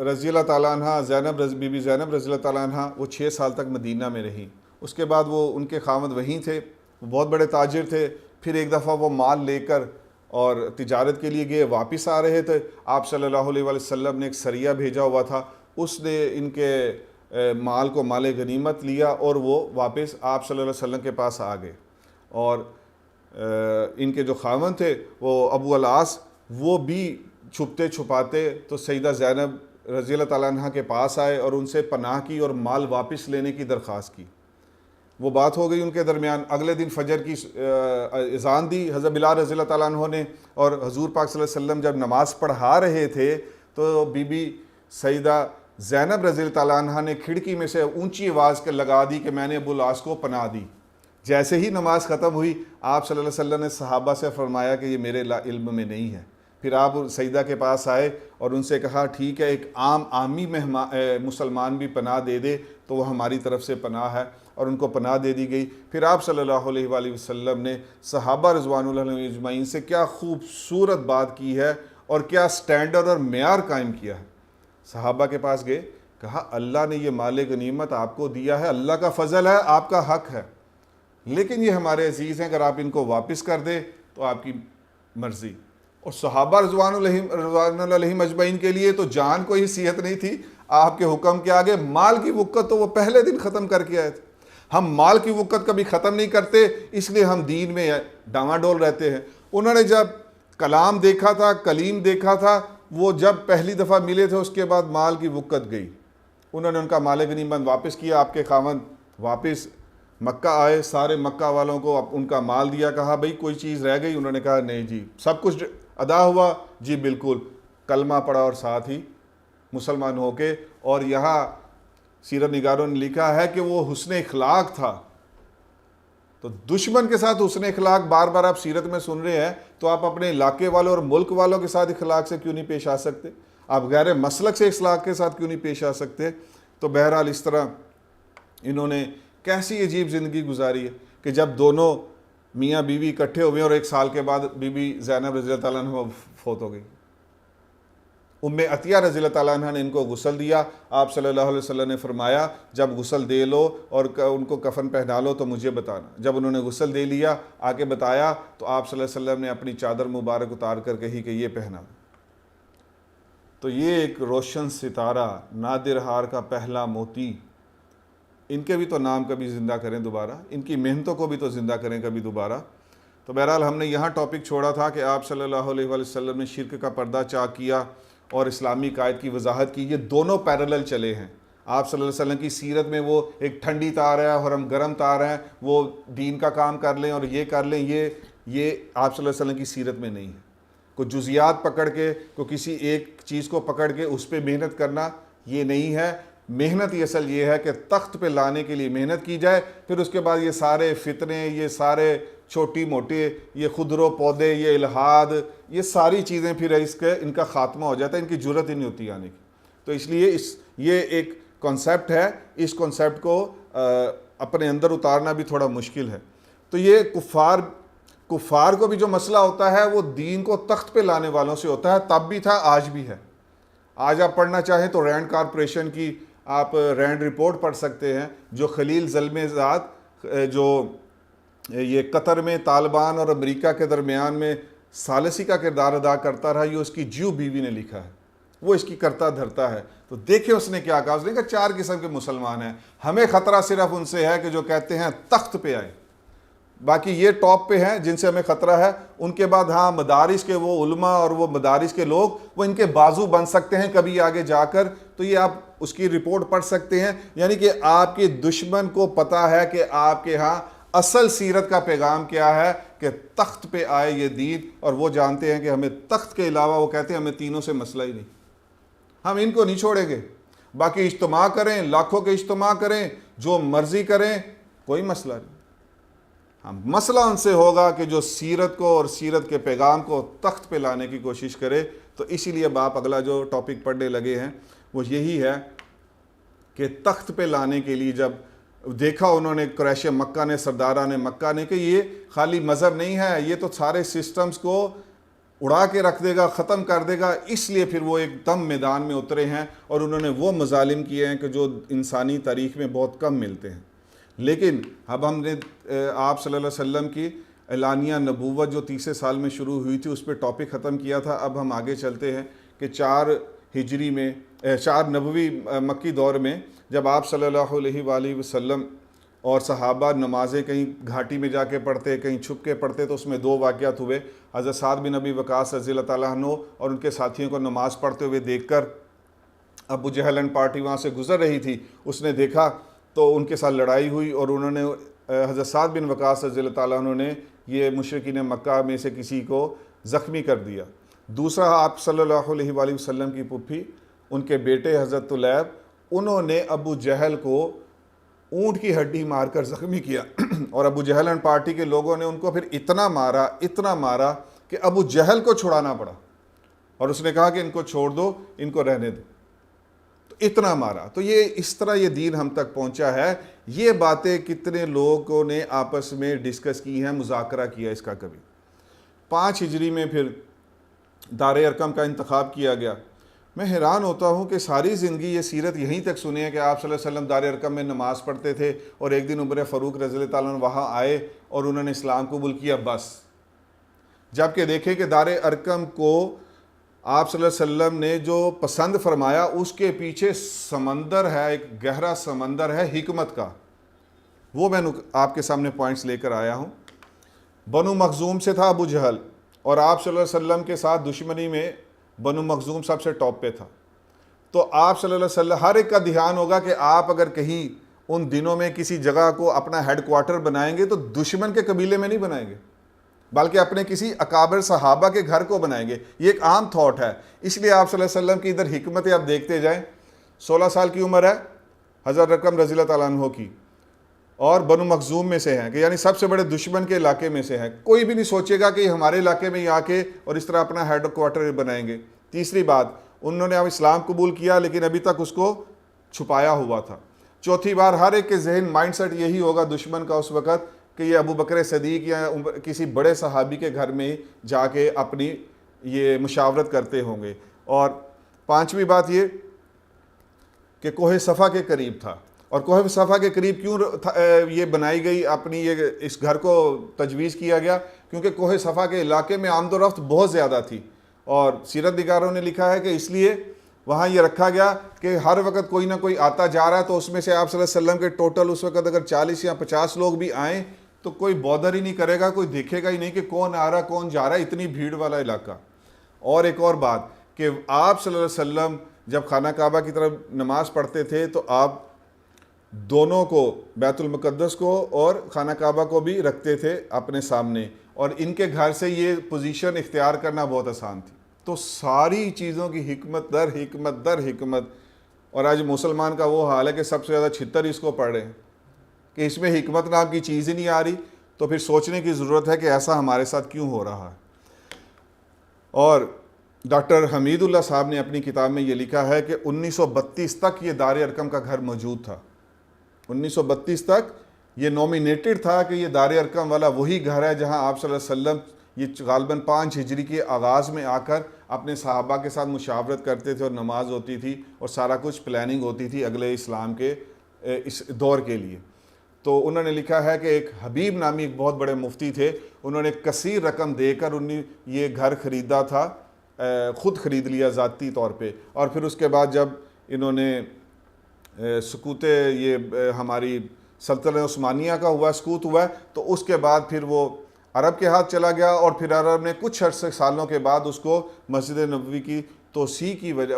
رضی اللہ تعالیٰ عنہ بی بی زینب رضی اللہ تعالیٰ عنہ وہ 6 سال تک مدینہ میں رہیں۔ اس کے بعد وہ ان کے خاوند وہیں تھے، وہ بہت بڑے تاجر تھے۔ پھر ایک دفعہ وہ مال لے کر اور تجارت کے لیے گئے، واپس آ رہے تھے، آپ صلی اللہ علیہ وسلم نے ایک سریہ بھیجا ہوا تھا، اس نے ان کے مال کو مال غنیمت لیا، اور وہ واپس آپ صلی اللہ علیہ وسلم کے پاس آ گئے۔ اور ان کے جو خاوند تھے وہ ابو العاص، وہ بھی چھپتے چھپاتے تو سیدہ زینب رضی اللہ تعالیٰ عنہ کے پاس آئے اور ان سے پناہ کی اور مال واپس لینے کی درخواست کی۔ وہ بات ہو گئی ان کے درمیان۔ اگلے دن فجر کی اذان دی حضرت بلال رضی اللہ تعالیٰ عنہ نے، اور حضور پاک صلی اللہ علیہ وسلم جب نماز پڑھا رہے تھے تو بی بی سیدہ زینب رضی اللہ تعالیٰ عنہ نے کھڑکی میں سے اونچی آواز کے لگا دی کہ میں نے ابو العاص کو پناہ دی۔ جیسے ہی نماز ختم ہوئی آپ صلی اللہ علیہ وسلم نے صحابہ سے فرمایا کہ یہ میرے علم میں نہیں ہے۔ پھر آپ سیدہ کے پاس آئے اور ان سے کہا ٹھیک ہے، ایک عامی مسلمان بھی پناہ دے دے تو وہ ہماری طرف سے پناہ ہے، اور ان کو پناہ دے دی گئی۔ پھر آپ صلی اللہ علیہ وآلہ وسلم نے صحابہ رضوان اللہ علیہم اجمعین سے کیا خوبصورت بات کی ہے، اور کیا سٹینڈرڈ اور معیار قائم کیا ہے۔ صحابہ کے پاس گئے، کہا اللہ نے یہ مال غنیمت آپ کو دیا ہے، اللہ کا فضل ہے، آپ کا حق ہے، لیکن یہ ہمارے عزیز ہیں، اگر آپ ان کو واپس کر دیں تو آپ کی مرضی۔ اور صحابہ رضوان اللہ علیہم اجمعین کے لیے تو جان کوئی حیثیت نہیں تھی، آپ کے حکم کے آگے مال کی وقت تو وہ پہلے دن ختم کر کے آئے تھے. ہم مال کی وقت کبھی ختم نہیں کرتے، اس لیے ہم دین میں ڈاواڈول رہتے ہیں. انہوں نے جب کلام دیکھا تھا، کلیم دیکھا تھا، وہ جب پہلی دفعہ ملے تھے اس کے بعد مال کی وقت گئی. انہوں نے ان کا مال غنیمت واپس کیا. آپ کے خاوند واپس مکہ آئے، سارے مکہ والوں کو ان کا مال دیا. کہا بھئی کوئی چیز رہ گئی؟ انہوں نے کہا نہیں جی سب کچھ ادا ہوا. جی بالکل. کلمہ پڑھا اور ساتھ ہی مسلمان ہو کے. اور یہاں سیرت نگاروں نے لکھا ہے کہ وہ حسن اخلاق تھا. تو دشمن کے ساتھ حسن اخلاق بار بار آپ سیرت میں سن رہے ہیں، تو آپ اپنے علاقے والوں اور ملک والوں کے ساتھ اخلاق سے کیوں نہیں پیش آ سکتے؟ آپ غیر مسلک سے اخلاق کے ساتھ کیوں نہیں پیش آ سکتے؟ تو بہرحال اس طرح انہوں نے کیسی عجیب زندگی گزاری ہے کہ جب دونوں میاں بیوی اکٹھے ہوئے اور 1 سال کے بعد بی بی زینب رضی اللہ تعالیٰ عنہ فوت ہو گئی. ام عطیہ رضی اللہ تعالیٰ عنہ نے ان کو غسل دیا. آپ صلی اللہ علیہ وسلم نے فرمایا جب غسل دے لو اور ان کو کفن پہنا لو تو مجھے بتانا. جب انہوں نے غسل دے لیا، آ کے بتایا، تو آپ صلی اللہ علیہ وسلم نے اپنی چادر مبارک اتار کر کہی کہ یہ پہنا. تو یہ ایک روشن ستارہ، نادر ہار کا پہلا موتی، ان کے بھی تو نام کبھی زندہ کریں دوبارہ، ان کی محنتوں کو بھی تو زندہ کریں کبھی دوبارہ. تو بہرحال ہم نے یہاں ٹاپک چھوڑا تھا کہ آپ صلی اللہ علیہ وسلم نے شرک کا پردہ چاک کیا اور اسلامی قائد کی وضاحت کی. یہ دونوں پیرلل چلے ہیں. آپ صلی اللہ علیہ وسلم کی سیرت میں وہ ایک ٹھنڈی تار ہے اور ہم گرم تار ہیں، وہ دین کا کام کر لیں اور یہ کر لیں، یہ آپ صلی اللہ علیہ وسلم کی سیرت میں نہیں ہے. کوئی جزیات پکڑ کے، کوئی کسی ایک چیز کو پکڑ کے اس پہ محنت کرنا، یہ نہیں ہے. محنت یہ اصل یہ ہے کہ تخت پہ لانے کے لیے محنت کی جائے، پھر اس کے بعد یہ سارے فتنے، یہ سارے چھوٹی موٹے، یہ خودرو پودے، یہ الہاد، یہ ساری چیزیں پھر ان کا خاتمہ ہو جاتا ہے. ان کی جرت ہی نہیں ہوتی آنے کی. تو اس لیے یہ ایک کانسیپٹ ہے، اس کانسیپٹ کو اپنے اندر اتارنا بھی تھوڑا مشکل ہے. تو یہ کفار کو بھی جو مسئلہ ہوتا ہے وہ دین کو تخت پہ لانے والوں سے ہوتا ہے. تب بھی تھا، آج بھی ہے. آج آپ پڑھنا چاہیں تو رینڈ کارپوریشن کی آپ رینڈ رپورٹ پڑھ سکتے ہیں، جو خلیل زلمے ذات جو یہ قطر میں طالبان اور امریکہ کے درمیان میں ثالثی کا کردار ادا کرتا رہا. یہ اس کی جیو بیوی نے لکھا ہے، وہ اس کی کرتا دھرتا ہے. تو دیکھیں اس نے کیا کہا. اس نے کہا 4 قسم کے مسلمان ہیں، ہمیں خطرہ صرف ان سے ہے کہ جو کہتے ہیں تخت پہ آئے. باقی یہ ٹاپ پہ ہیں جن سے ہمیں خطرہ ہے. ان کے بعد ہاں مدارس کے وہ علماء اور وہ مدارس کے لوگ، وہ ان کے بازو بن سکتے ہیں کبھی آگے جا کر. تو یہ آپ اس کی رپورٹ پڑھ سکتے ہیں. یعنی کہ آپ کے دشمن کو پتا ہے کہ آپ کے ہاں اصل سیرت کا پیغام کیا ہے، کہ تخت پہ آئے یہ دین. اور وہ جانتے ہیں کہ ہمیں تخت کے علاوہ، وہ کہتے ہیں ہمیں تینوں سے مسئلہ ہی نہیں، ہم ان کو نہیں چھوڑیں گے. باقی اجتماع کریں، لاکھوں کے اجتماع کریں، جو مرضی کریں، کوئی مسئلہ نہیں. ہم مسئلہ ان سے ہوگا کہ جو سیرت کو اور سیرت کے پیغام کو تخت پہ لانے کی کوشش کرے. تو اسی لیے آپ اگلا جو ٹاپک پڑھنے لگے ہیں وہ یہی ہے کہ تخت پہ لانے کے لیے جب دیکھا انہوں نے قریش مکہ نے، سرداران مکہ نے، کہ یہ خالی مذہب نہیں ہے، یہ تو سارے سسٹمز کو اڑا کے رکھ دے گا، ختم کر دے گا. اس لیے پھر وہ ایک دم میدان میں اترے ہیں اور انہوں نے وہ مظالم کیے ہیں کہ جو انسانی تاریخ میں بہت کم ملتے ہیں. لیکن اب ہم نے آپ صلی اللہ علیہ وسلم کی اعلانیہ نبوت جو 30 سال میں شروع ہوئی تھی اس پہ ٹاپک ختم کیا تھا. اب ہم آگے چلتے ہیں کہ 4 ہجری میں، 4 نبوی مکی دور میں جب آپ صلی اللہ علیہ وآلہ وسلم اور صحابہ نمازیں کہیں گھاٹی میں جا کے پڑھتے، کہیں چھپ کے پڑھتے، تو اس میں 2 واقعات ہوئے. حضرت سعد بن ابی وقاص رضی اللہ تعالیٰ عنہ اور ان کے ساتھیوں کو نماز پڑھتے ہوئے دیکھ کر ابو جہل اینڈ پارٹی وہاں سے گزر رہی تھی. اس نے دیکھا تو ان کے ساتھ لڑائی ہوئی اور انہوں نے حضرت سعد بن وقاص رضی اللہ تعالیٰ عنہ نے یہ مشرکین مکہ میں سے کسی کو زخمی کر دیا. دوسرا، آپ صلی اللہ علیہ وآلہ وسلم کی پھپھی، ان کے بیٹے حضرت طلیب، انہوں نے ابو جہل کو اونٹ کی ہڈی مار کر زخمی کیا. اور ابو جہل اینڈ پارٹی کے لوگوں نے ان کو پھر اتنا مارا کہ ابو جہل کو چھڑانا پڑا. اور اس نے کہا کہ ان کو چھوڑ دو، ان کو رہنے دو. تو اتنا مارا. تو یہ اس طرح یہ دین ہم تک پہنچا ہے. یہ باتیں کتنے لوگوں نے آپس میں ڈسکس کی ہیں، مذاکرہ کیا اس کا کبھی. 5 ہجری میں پھر دار ارقم کا انتخاب کیا گیا. میں حیران ہوتا ہوں کہ ساری زندگی یہ سیرت یہیں تک سنی ہے کہ آپ صلی اللہ علیہ وسلم دار ارقم میں نماز پڑھتے تھے اور ایک دن عمر فاروق رضی اللہ تعالیٰ عنہ وہاں آئے اور انہوں نے اسلام قبول کیا، بس. جبکہ دیکھیں کہ دار ارقم کو آپ صلی اللہ علیہ وسلم نے جو پسند فرمایا اس کے پیچھے سمندر ہے، ایک گہرا سمندر ہے حکمت کا، وہ میں آپ کے سامنے پوائنٹس لے کر آیا ہوں۔ بنو مخزوم سے تھا ابو جہل، اور آپ صلی اللہ علیہ وسلم کے ساتھ دشمنی میں بنو مخزوم سب سے ٹاپ پہ تھا۔ تو آپ صلی اللہ علیہ وسلم، ہر ایک کا دھیان ہوگا کہ آپ اگر کہیں ان دنوں میں کسی جگہ کو اپنا ہیڈ کوارٹر بنائیں گے تو دشمن کے قبیلے میں نہیں بنائیں گے، بلکہ اپنے کسی اکابر صحابہ کے گھر کو بنائیں گے۔ یہ ایک عام تھاٹ ہے، اس لیے آپ صلی اللہ علیہ وسلم کی ادھر حکمتیں آپ دیکھتے جائیں۔ 16 سال کی عمر ہے حضرت رقم رضی اللہ تعالیٰ عنہ کی، اور بنو مخزوم میں سے ہیں، کہ یعنی سب سے بڑے دشمن کے علاقے میں سے ہیں۔ کوئی بھی نہیں سوچے گا کہ یہ ہمارے علاقے میں آ کے اور اس طرح اپنا ہیڈ کوارٹر بنائیں گے۔ تیسری بات، انہوں نے اب اسلام قبول کیا لیکن ابھی تک اس کو چھپایا ہوا تھا۔ چوتھی بار، ہر ایک کے ذہن مائنڈ سیٹ یہی ہوگا دشمن کا اس وقت کہ یہ ابو بکر صدیق یا کسی بڑے صحابی کے گھر میں جا کے اپنی یہ مشاورت کرتے ہوں گے۔ اور پانچویں بات یہ کہ کوہ صفا کے قریب تھا، اور کوہ صفا کے قریب کیوں یہ بنائی گئی اپنی، یہ اس گھر کو تجویز کیا گیا کیونکہ کوہ صفا کے علاقے میں آمد و رفت بہت زیادہ تھی، اور سیرت نگاروں نے لکھا ہے کہ اس لیے وہاں یہ رکھا گیا کہ ہر وقت کوئی نہ کوئی آتا جا رہا ہے، تو اس میں سے آپ صلی اللہ علیہ وسلم کے ٹوٹل اس وقت اگر 40 یا 50 لوگ بھی آئیں تو کوئی بودر ہی نہیں کرے گا، کوئی دیکھے گا ہی نہیں کہ کون آ رہا کون جا رہا ہے، اتنی بھیڑ والا علاقہ۔ اور ایک اور بات کہ آپ صلی اللہ علیہ وسلم جب خانہ کعبہ کی طرف نماز پڑھتے تھے تو آپ دونوں کو، بیت المقدس کو اور خانہ کعبہ کو بھی رکھتے تھے اپنے سامنے، اور ان کے گھر سے یہ پوزیشن اختیار کرنا بہت آسان تھی۔ تو ساری چیزوں کی حکمت در حکمت در حکمت، اور آج مسلمان کا وہ حال ہے کہ سب سے زیادہ چھتر اس کو پڑھ رہے ہیں کہ اس میں حکمت نام کی چیز ہی نہیں آ رہی، تو پھر سوچنے کی ضرورت ہے کہ ایسا ہمارے ساتھ کیوں ہو رہا ہے۔ اور ڈاکٹر حمید اللہ صاحب نے اپنی کتاب میں یہ لکھا ہے کہ 1932 تک یہ دار ارقم کا گھر موجود تھا۔ 1932 تک یہ نومینیٹڈ تھا کہ یہ دار ارقم والا وہی گھر ہے جہاں آپ صلی اللہ علیہ وسلم یہ غالباً 5 ہجری کے آغاز میں آ کر اپنے صحابہ کے ساتھ مشاورت کرتے تھے، اور نماز ہوتی تھی اور سارا کچھ پلاننگ ہوتی تھی اگلے اسلام کے اس دور کے لیے۔ تو انہوں نے لکھا ہے کہ ایک حبیب نامی ایک بہت بڑے مفتی تھے، انہوں نے کثیر رقم دے کر یہ گھر خریدا تھا، خود خرید لیا ذاتی طور پہ، اور پھر اس کے بعد جب انہوں نے سقوط یہ ہماری سلطنت عثمانیہ کا ہوا، سقوط ہوا، تو اس کے بعد پھر وہ عرب کے ہاتھ چلا گیا، اور پھر عرب نے کچھ عرصے سالوں کے بعد اس کو مسجد نبوی کی توسیع کی وجہ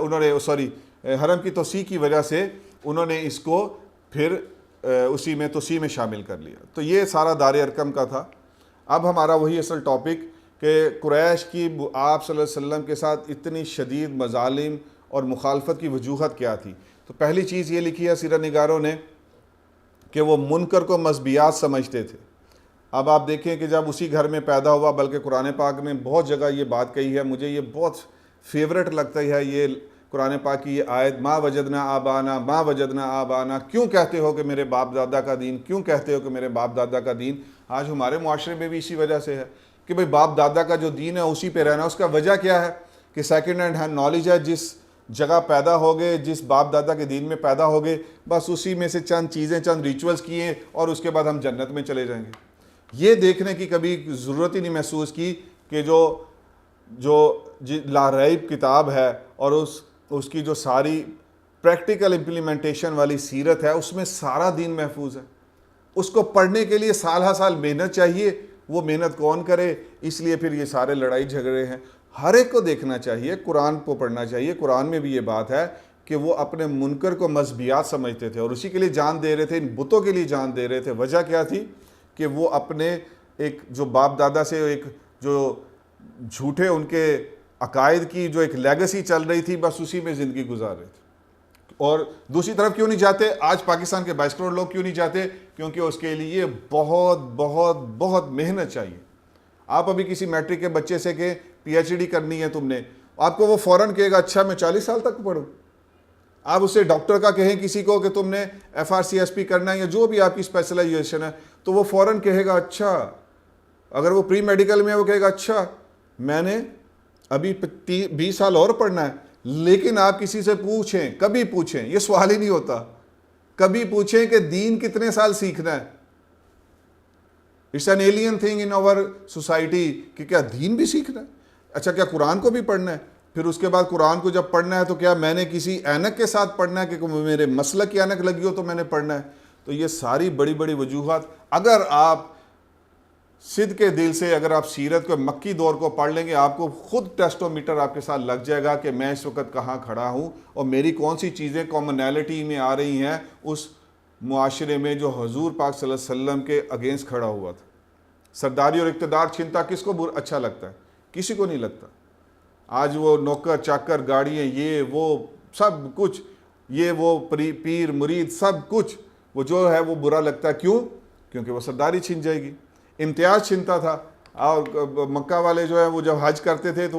حرم کی توسیع کی وجہ سے انہوں نے اس کو پھر اسی میں توسیع میں شامل کر لیا۔ تو یہ سارا دار ارقم کا تھا۔ اب ہمارا وہی اصل ٹاپک کہ قریش کی آپ صلی اللہ علیہ وسلم کے ساتھ اتنی شدید مظالم اور مخالفت کی وجوہات کیا تھی۔ تو پہلی چیز یہ لکھی ہے سیرت نگاروں نے کہ وہ منکر کو مذہبیات سمجھتے تھے۔ اب آپ دیکھیں کہ جب اسی گھر میں پیدا ہوا، بلکہ قرآن پاک میں بہت جگہ یہ بات کہی ہے، مجھے یہ بہت فیورٹ لگتا ہے یہ قرآن پاک کی یہ آیت، ما وجدنا آبانا ما وجدنا آبانا، کیوں کہتے ہو کہ میرے باپ دادا کا دین، کیوں کہتے ہو کہ میرے باپ دادا کا دین۔ آج ہمارے معاشرے میں بھی اسی وجہ سے ہے کہ بھئی باپ دادا کا جو دین ہے اسی پہ رہنا۔ اس کا وجہ کیا ہے کہ سیکنڈ ہینڈ نالج ہے، جس جگہ پیدا ہو گئے، جس باپ دادا کے دین میں پیدا ہو گئے، بس اسی میں سے چند چیزیں، چند ریچولز کیے، اور اس کے بعد ہم جنت میں چلے جائیں گے۔ یہ دیکھنے کی کبھی ضرورت ہی نہیں محسوس کی کہ جو لا ریب کتاب ہے اور اس کی جو ساری پریکٹیکل امپلیمنٹیشن والی سیرت ہے، اس میں سارا دین محفوظ ہے۔ اس کو پڑھنے کے لیے سال ہر سال محنت چاہیے، وہ محنت کون کرے؟ اس لیے پھر یہ سارے لڑائی جھگڑے ہیں۔ ہر ایک کو دیکھنا چاہیے، قرآن کو پڑھنا چاہیے۔ قرآن میں بھی یہ بات ہے کہ وہ اپنے منکر کو مذہبیات سمجھتے تھے اور اسی کے لیے جان دے رہے تھے، ان بتوں کے لیے جان دے رہے تھے۔ وجہ کیا تھی کہ وہ اپنے ایک جو باپ دادا سے ایک جو جھوٹے ان کے عقائد کی جو ایک لیگسی چل رہی تھی، بس اسی میں زندگی گزار رہے تھے۔ اور دوسری طرف کیوں نہیں جاتے؟ آج پاکستان کے 22 کروڑ لوگ کیوں نہیں جاتے؟ کیونکہ اس کے لیے بہت بہت بہت محنت چاہیے۔ آپ ابھی کسی میٹرک کے بچے سے کہ پی ایچ ڈی کرنی ہے تم نے، آپ کو وہ فوراً کہے گا اچھا میں 40 سال تک پڑھوں۔ آپ اسے ڈاکٹر کا کہیں کسی کو کہ تم نے F R C S P کرنا ہے یا جو بھی آپ کی اسپیشلائزیشن ہے، تو وہ فوراً کہے گا اچھا۔ اگر وہ پری میڈیکل میں ہے وہ کہے گا اچھا میں نے ابھی 20 سال اور پڑھنا ہے۔ لیکن آپ کسی سے پوچھیں، کبھی پوچھیں، یہ سوال ہی نہیں ہوتا، کبھی پوچھیں کہ دین کتنے سال سیکھنا ہے۔ It's an alien thing in our society کہ کیا دین بھی سیکھنا ہے؟ اچھا کیا قرآن کو بھی پڑھنا ہے؟ پھر اس کے بعد قرآن کو جب پڑھنا ہے تو کیا میں نے کسی اینک کے ساتھ پڑھنا ہے کہ میرے مسلک کی اینک لگی ہو تو میں نے پڑھنا ہے؟ تو یہ ساری بڑی بڑی وجوہات، اگر آپ صدق کے دل سے اگر آپ سیرت کو مکی دور کو پڑھ لیں گے، آپ کو خود ٹیسٹومیٹر آپ کے ساتھ لگ جائے گا کہ میں اس وقت کہاں کھڑا ہوں اور میری کون سی چیزیں کامنالٹی میں آ رہی ہیں اس معاشرے میں جو حضور پاک صلی اللہ علیہ وسلم کے اگینسٹ کھڑا ہوا تھا۔ سرداری اور اقتدار چھنتا کس کو اچھا لگتا ہے؟ کسی کو نہیں لگتا۔ آج وہ نوکر چاکر، گاڑیاں، یہ وہ سب کچھ، یہ وہ پیر مرید سب کچھ وہ جو ہے وہ برا لگتا ہے۔ کیوں؟ کیونکہ وہ سرداری چھن جائے گی، امتیاز چھنتا تھا۔ اور مکہ والے جو ہیں وہ جب حج کرتے تھے تو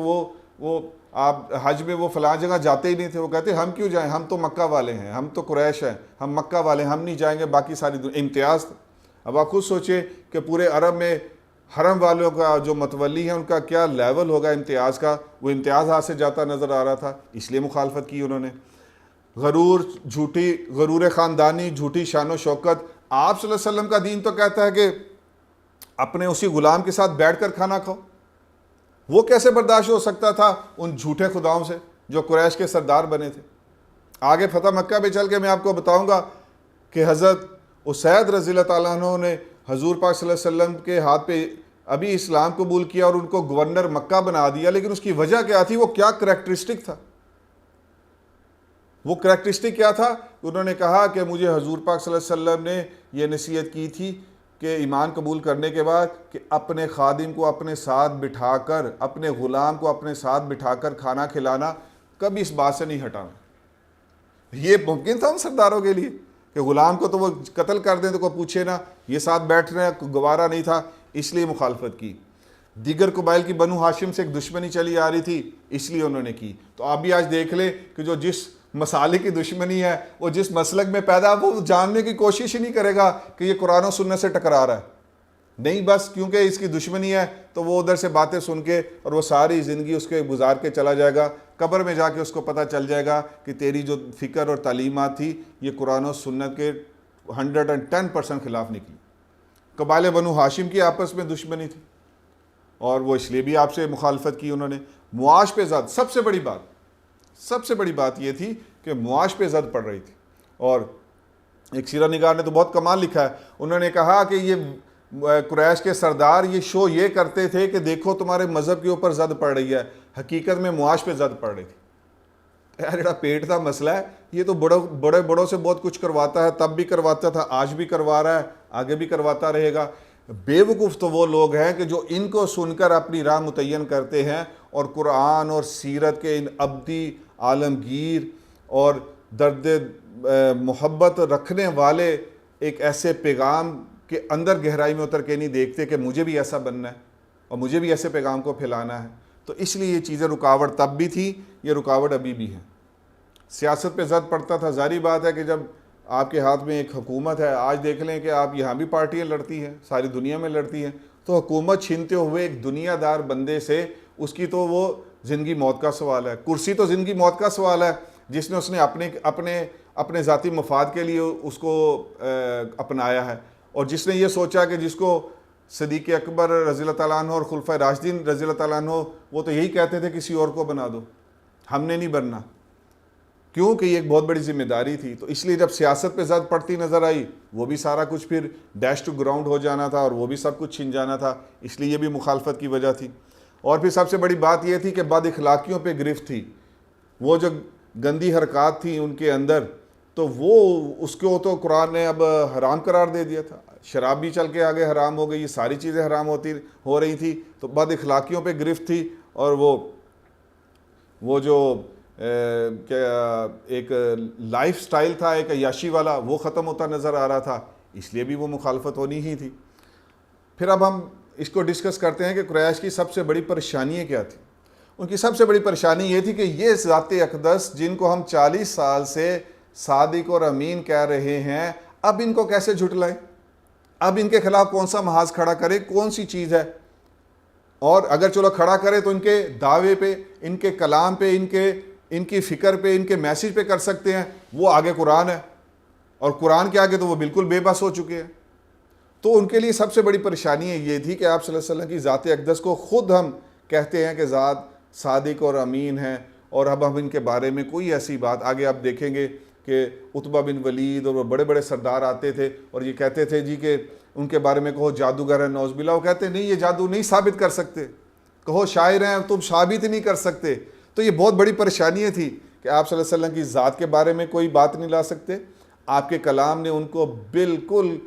وہ آپ حج میں وہ فلاں جگہ جاتے ہی نہیں تھے، وہ کہتے ہم کیوں جائیں، ہم تو مکہ والے ہیں، ہم تو قریش ہیں، ہم مکہ والے، ہم نہیں جائیں گے، باقی ساری دنیا۔ امتیاز تھا۔ اب آپ خود سوچیں کہ پورے عرب میں حرم والوں کا جو متولی ہے ان کا کیا لیول ہوگا امتیاز کا۔ وہ امتیاز ہاتھ سے جاتا نظر آ رہا تھا، اس لیے مخالفت کی انہوں نے۔ غرور خاندانی، جھوٹی شان و شوکت۔ آپ صلی اللہ علیہ وسلم کا دین تو کہتا ہے کہ اپنے اسی غلام کے ساتھ بیٹھ کر کھانا کھاؤ۔ وہ کیسے برداشت ہو سکتا تھا ان جھوٹے خداؤں سے جو قریش کے سردار بنے تھے؟ آگے فتح مکہ پہ چل کے میں آپ کو بتاؤں گا کہ حضرت اسید رضی اللہ تعالیٰ عنہ نے حضور پاک صلی اللہ علیہ وسلم کے ہاتھ پہ ابھی اسلام قبول کیا اور ان کو گورنر مکہ بنا دیا، لیکن اس کی وجہ کیا تھی؟ وہ کیا کریکٹرسٹک تھا؟ وہ کریکٹرسٹک کیا تھا؟ انہوں نے کہا کہ مجھے حضور پاک صلی اللہ علیہ وسلم نے یہ نصیحت کی تھی کہ ایمان قبول کرنے کے بعد کہ اپنے خادم کو اپنے ساتھ بٹھا کر، اپنے غلام کو اپنے ساتھ بٹھا کر کھانا کھلانا، کبھی اس بات سے نہیں ہٹانا۔ یہ ممکن تھا ان سرداروں کے لیے کہ غلام کو تو وہ قتل کر دیں تو کوئی پوچھے نہ، یہ ساتھ بیٹھ رہے ہیں، گوارا نہیں تھا، اس لیے مخالفت کی۔ دیگر قبائل کی بنو ہاشم سے ایک دشمنی چلی آ رہی تھی، اس لیے انہوں نے کی۔ تو آپ بھی آج دیکھ لیں کہ جو جس مسالے کی دشمنی ہے، وہ جس مسلک میں پیدا، وہ جاننے کی کوشش ہی نہیں کرے گا کہ یہ قرآن و سنت سے ٹکرا رہا ہے، نہیں، بس کیونکہ اس کی دشمنی ہے تو وہ ادھر سے باتیں سن کے اور وہ ساری زندگی اس کے گزار کے چلا جائے گا۔ قبر میں جا کے اس کو پتہ چل جائے گا کہ تیری جو فکر اور تعلیمات تھی یہ قرآن و سنت کے 110% خلاف نکلی۔ قبائل بنو ہاشم کی آپس میں دشمنی تھی اور وہ اس لیے بھی آپ سے مخالفت کی انہوں نے۔ معاش پہ زد، سب سے بڑی بات یہ تھی کہ معاش پہ زد پڑ رہی تھی۔ اور ایک سیرہ نگار نے تو بہت کمال لکھا ہے، انہوں نے کہا کہ یہ قریش کے سردار یہ شو یہ کرتے تھے کہ دیکھو تمہارے مذہب کے اوپر زد پڑ رہی ہے، حقیقت میں معاش پہ زد پڑ رہی تھی۔ جڑا پیٹ کا مسئلہ ہے یہ تو بڑوں سے بہت کچھ کرواتا ہے، تب بھی کرواتا تھا، آج بھی کروا رہا ہے، آگے بھی کرواتا رہے گا۔ بے وقوف تو وہ لوگ ہیں کہ جو ان کو سن کر اپنی راہ متعین کرتے ہیں اور قرآن اور سیرت کے ان ابدی، عالمگیر اور درد محبت رکھنے والے ایک ایسے پیغام کے اندر گہرائی میں اتر کے نہیں دیکھتے کہ مجھے بھی ایسا بننا ہے اور مجھے بھی ایسے پیغام کو پھیلانا ہے۔ تو اس لیے یہ چیزیں رکاوٹ تب بھی تھی، یہ رکاوٹ ابھی بھی ہے۔ سیاست پہ زد پڑتا تھا، ظاہری بات ہے کہ جب آپ کے ہاتھ میں ایک حکومت ہے، آج دیکھ لیں کہ آپ یہاں بھی پارٹیاں لڑتی ہیں، ساری دنیا میں لڑتی ہیں، تو حکومت چھینتے ہوئے ایک دنیا دار بندے سے اس کی تو وہ زندگی موت کا سوال ہے۔ کرسی تو زندگی موت کا سوال ہے، جس نے اس نے اپنے ذاتی مفاد کے لیے اس کو اپنایا ہے، اور جس نے یہ سوچا کہ جس کو صدیق اکبر رضی اللہ تعالیٰ عنہ اور خلفائے راشدین رضی اللہ تعالیٰ عنہ وہ تو یہی کہتے تھے کسی اور کو بنا دو، ہم نے نہیں بننا، کیونکہ یہ ایک بہت بڑی ذمہ داری تھی۔ تو اس لیے جب سیاست پہ زد پڑتی نظر آئی، وہ بھی سارا کچھ پھر ڈیش ٹو گراؤنڈ ہو جانا تھا اور وہ بھی سب کچھ چھن جانا تھا، اس لیے یہ بھی مخالفت کی وجہ تھی۔ اور پھر سب سے بڑی بات یہ تھی کہ بد اخلاقیوں پہ گرفت تھی، وہ جو گندی حرکات تھیں ان کے اندر، تو وہ اس کو تو قرآن نے اب حرام قرار دے دیا تھا۔ شراب بھی چل کے آگے حرام ہو گئی، یہ ساری چیزیں حرام ہو رہی تھی، تو بد اخلاقیوں پہ گرفت تھی، اور وہ جو ایک لائف سٹائل تھا ایک عیاشی والا، وہ ختم ہوتا نظر آ رہا تھا، اس لیے بھی وہ مخالفت ہونی ہی تھی۔ پھر اب ہم اس کو ڈسکس کرتے ہیں کہ قریش کی سب سے بڑی پریشانیاں کیا تھیں۔ ان کی سب سے بڑی پریشانی یہ تھی کہ یہ ذات اقدس جن کو ہم 40 سال سے صادق اور امین کہہ رہے ہیں، اب ان کو کیسے جھٹلائیں، اب ان کے خلاف کون سا محاذ کھڑا کرے، کون سی چیز ہے؟ اور اگر چلو کھڑا کرے تو ان کے دعوے پہ، ان کے کلام پہ، ان کی فکر پہ، ان کے میسیج پہ کر سکتے ہیں، وہ آگے قرآن ہے، اور قرآن کے آگے تو وہ بالکل بے بس ہو چکے ہیں۔ تو ان کے لیے سب سے بڑی پریشانی یہ تھی کہ آپ صلی اللہ علیہ وسلم کی ذات اقدس کو خود ہم کہتے ہیں کہ ذات صادق اور امین ہیں، اور اب ہم ان کے بارے میں کوئی ایسی بات، آگے آپ دیکھیں گے کہ عتبہ بن ولید اور وہ بڑے بڑے سردار آتے تھے اور یہ کہتے تھے جی کہ ان کے بارے میں کہو جادوگر ہے نعوذ باللہ، وہ کہتے نہیں یہ جادو نہیں ثابت کر سکتے، کہو شاعر ہیں تم ثابت نہیں کر سکتے۔ تو یہ بہت بڑی پریشانی تھی کہ آپ صلی اللہ علیہ وسلم کی ذات کے بارے میں کوئی بات نہیں لا سکتے۔ آپ کے کلام نے ان کو بالکل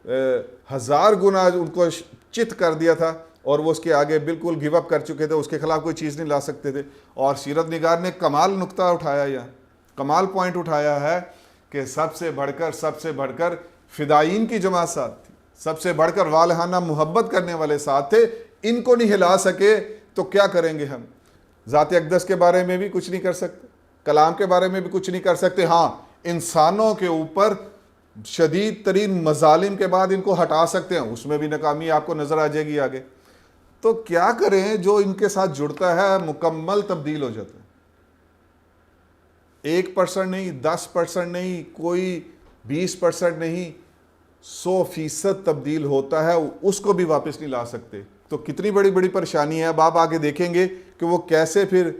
1000 گنا ان کو چت کر دیا تھا، اور وہ اس کے آگے بالکل گیو اپ کر چکے تھے، اس کے خلاف کوئی چیز نہیں لا سکتے تھے۔ اور سیرت نگار نے کمال نقطہ اٹھایا، یا کمال پوائنٹ اٹھایا ہے کہ سب سے بڑھ کر فدائین کی جماعت ساتھ تھی، سب سے بڑھ کر والہانہ محبت کرنے والے ساتھ تھے، ان کو نہیں ہلا سکے تو کیا کریں گے ہم؟ ذات اقدس کے بارے میں بھی کچھ نہیں کر سکتے، کلام کے بارے میں بھی کچھ نہیں کر سکتے، ہاں انسانوں کے اوپر شدید ترین مظالم کے بعد ان کو ہٹا سکتے ہیں، اس میں بھی ناکامی آپ کو نظر آ جائے گی آگے۔ تو کیا کریں؟ جو ان کے ساتھ جڑتا ہے مکمل تبدیل ہو جاتا ہے، 1% نہیں، 10% نہیں، کوئی 20% نہیں، 100% تبدیل ہوتا ہے، اس کو بھی واپس نہیں لا سکتے۔ تو کتنی بڑی بڑی پریشانی ہے۔ اب آپ آگے دیکھیں گے کہ وہ کیسے پھر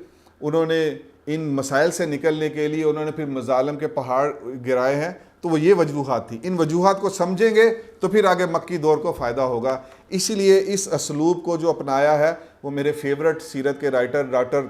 انہوں نے ان مسائل سے نکلنے کے لیے انہوں نے پھر مظالم کے پہاڑ گرائے ہیں۔ تو وہ یہ وجوہات تھی، ان وجوہات کو سمجھیں گے تو پھر آگے مکی دور کو فائدہ ہوگا۔ اسی لیے اس اسلوب کو جو اپنایا ہے وہ میرے فیورٹ سیرت کے رائٹر ڈاکٹر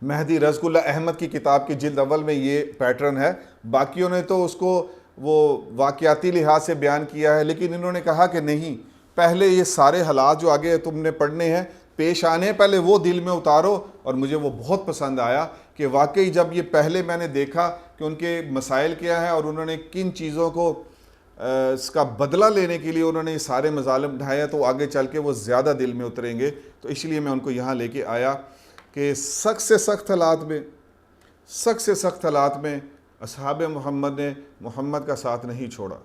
مہدی رزق اللہ احمد کی کتاب کی جلد اول میں یہ پیٹرن ہے۔ باقیوں نے تو اس کو وہ واقعاتی لحاظ سے بیان کیا ہے، لیکن انہوں نے کہا کہ نہیں، پہلے یہ سارے حالات جو آگے تم نے پڑھنے ہیں پیش آنے، پہلے وہ دل میں اتارو۔ اور مجھے وہ بہت پسند آیا کہ واقعی جب یہ پہلے میں نے دیکھا کہ ان کے مسائل کیا ہیں اور انہوں نے کن چیزوں کو اس کا بدلہ لینے کے لیے انہوں نے سارے مظالم اٹھائے، تو آگے چل کے وہ زیادہ دل میں اتریں گے۔ تو اس لیے میں ان کو یہاں لے کے آیا کہ سخت سے سخت حالات میں اصحاب محمد نے محمد کا ساتھ نہیں چھوڑا۔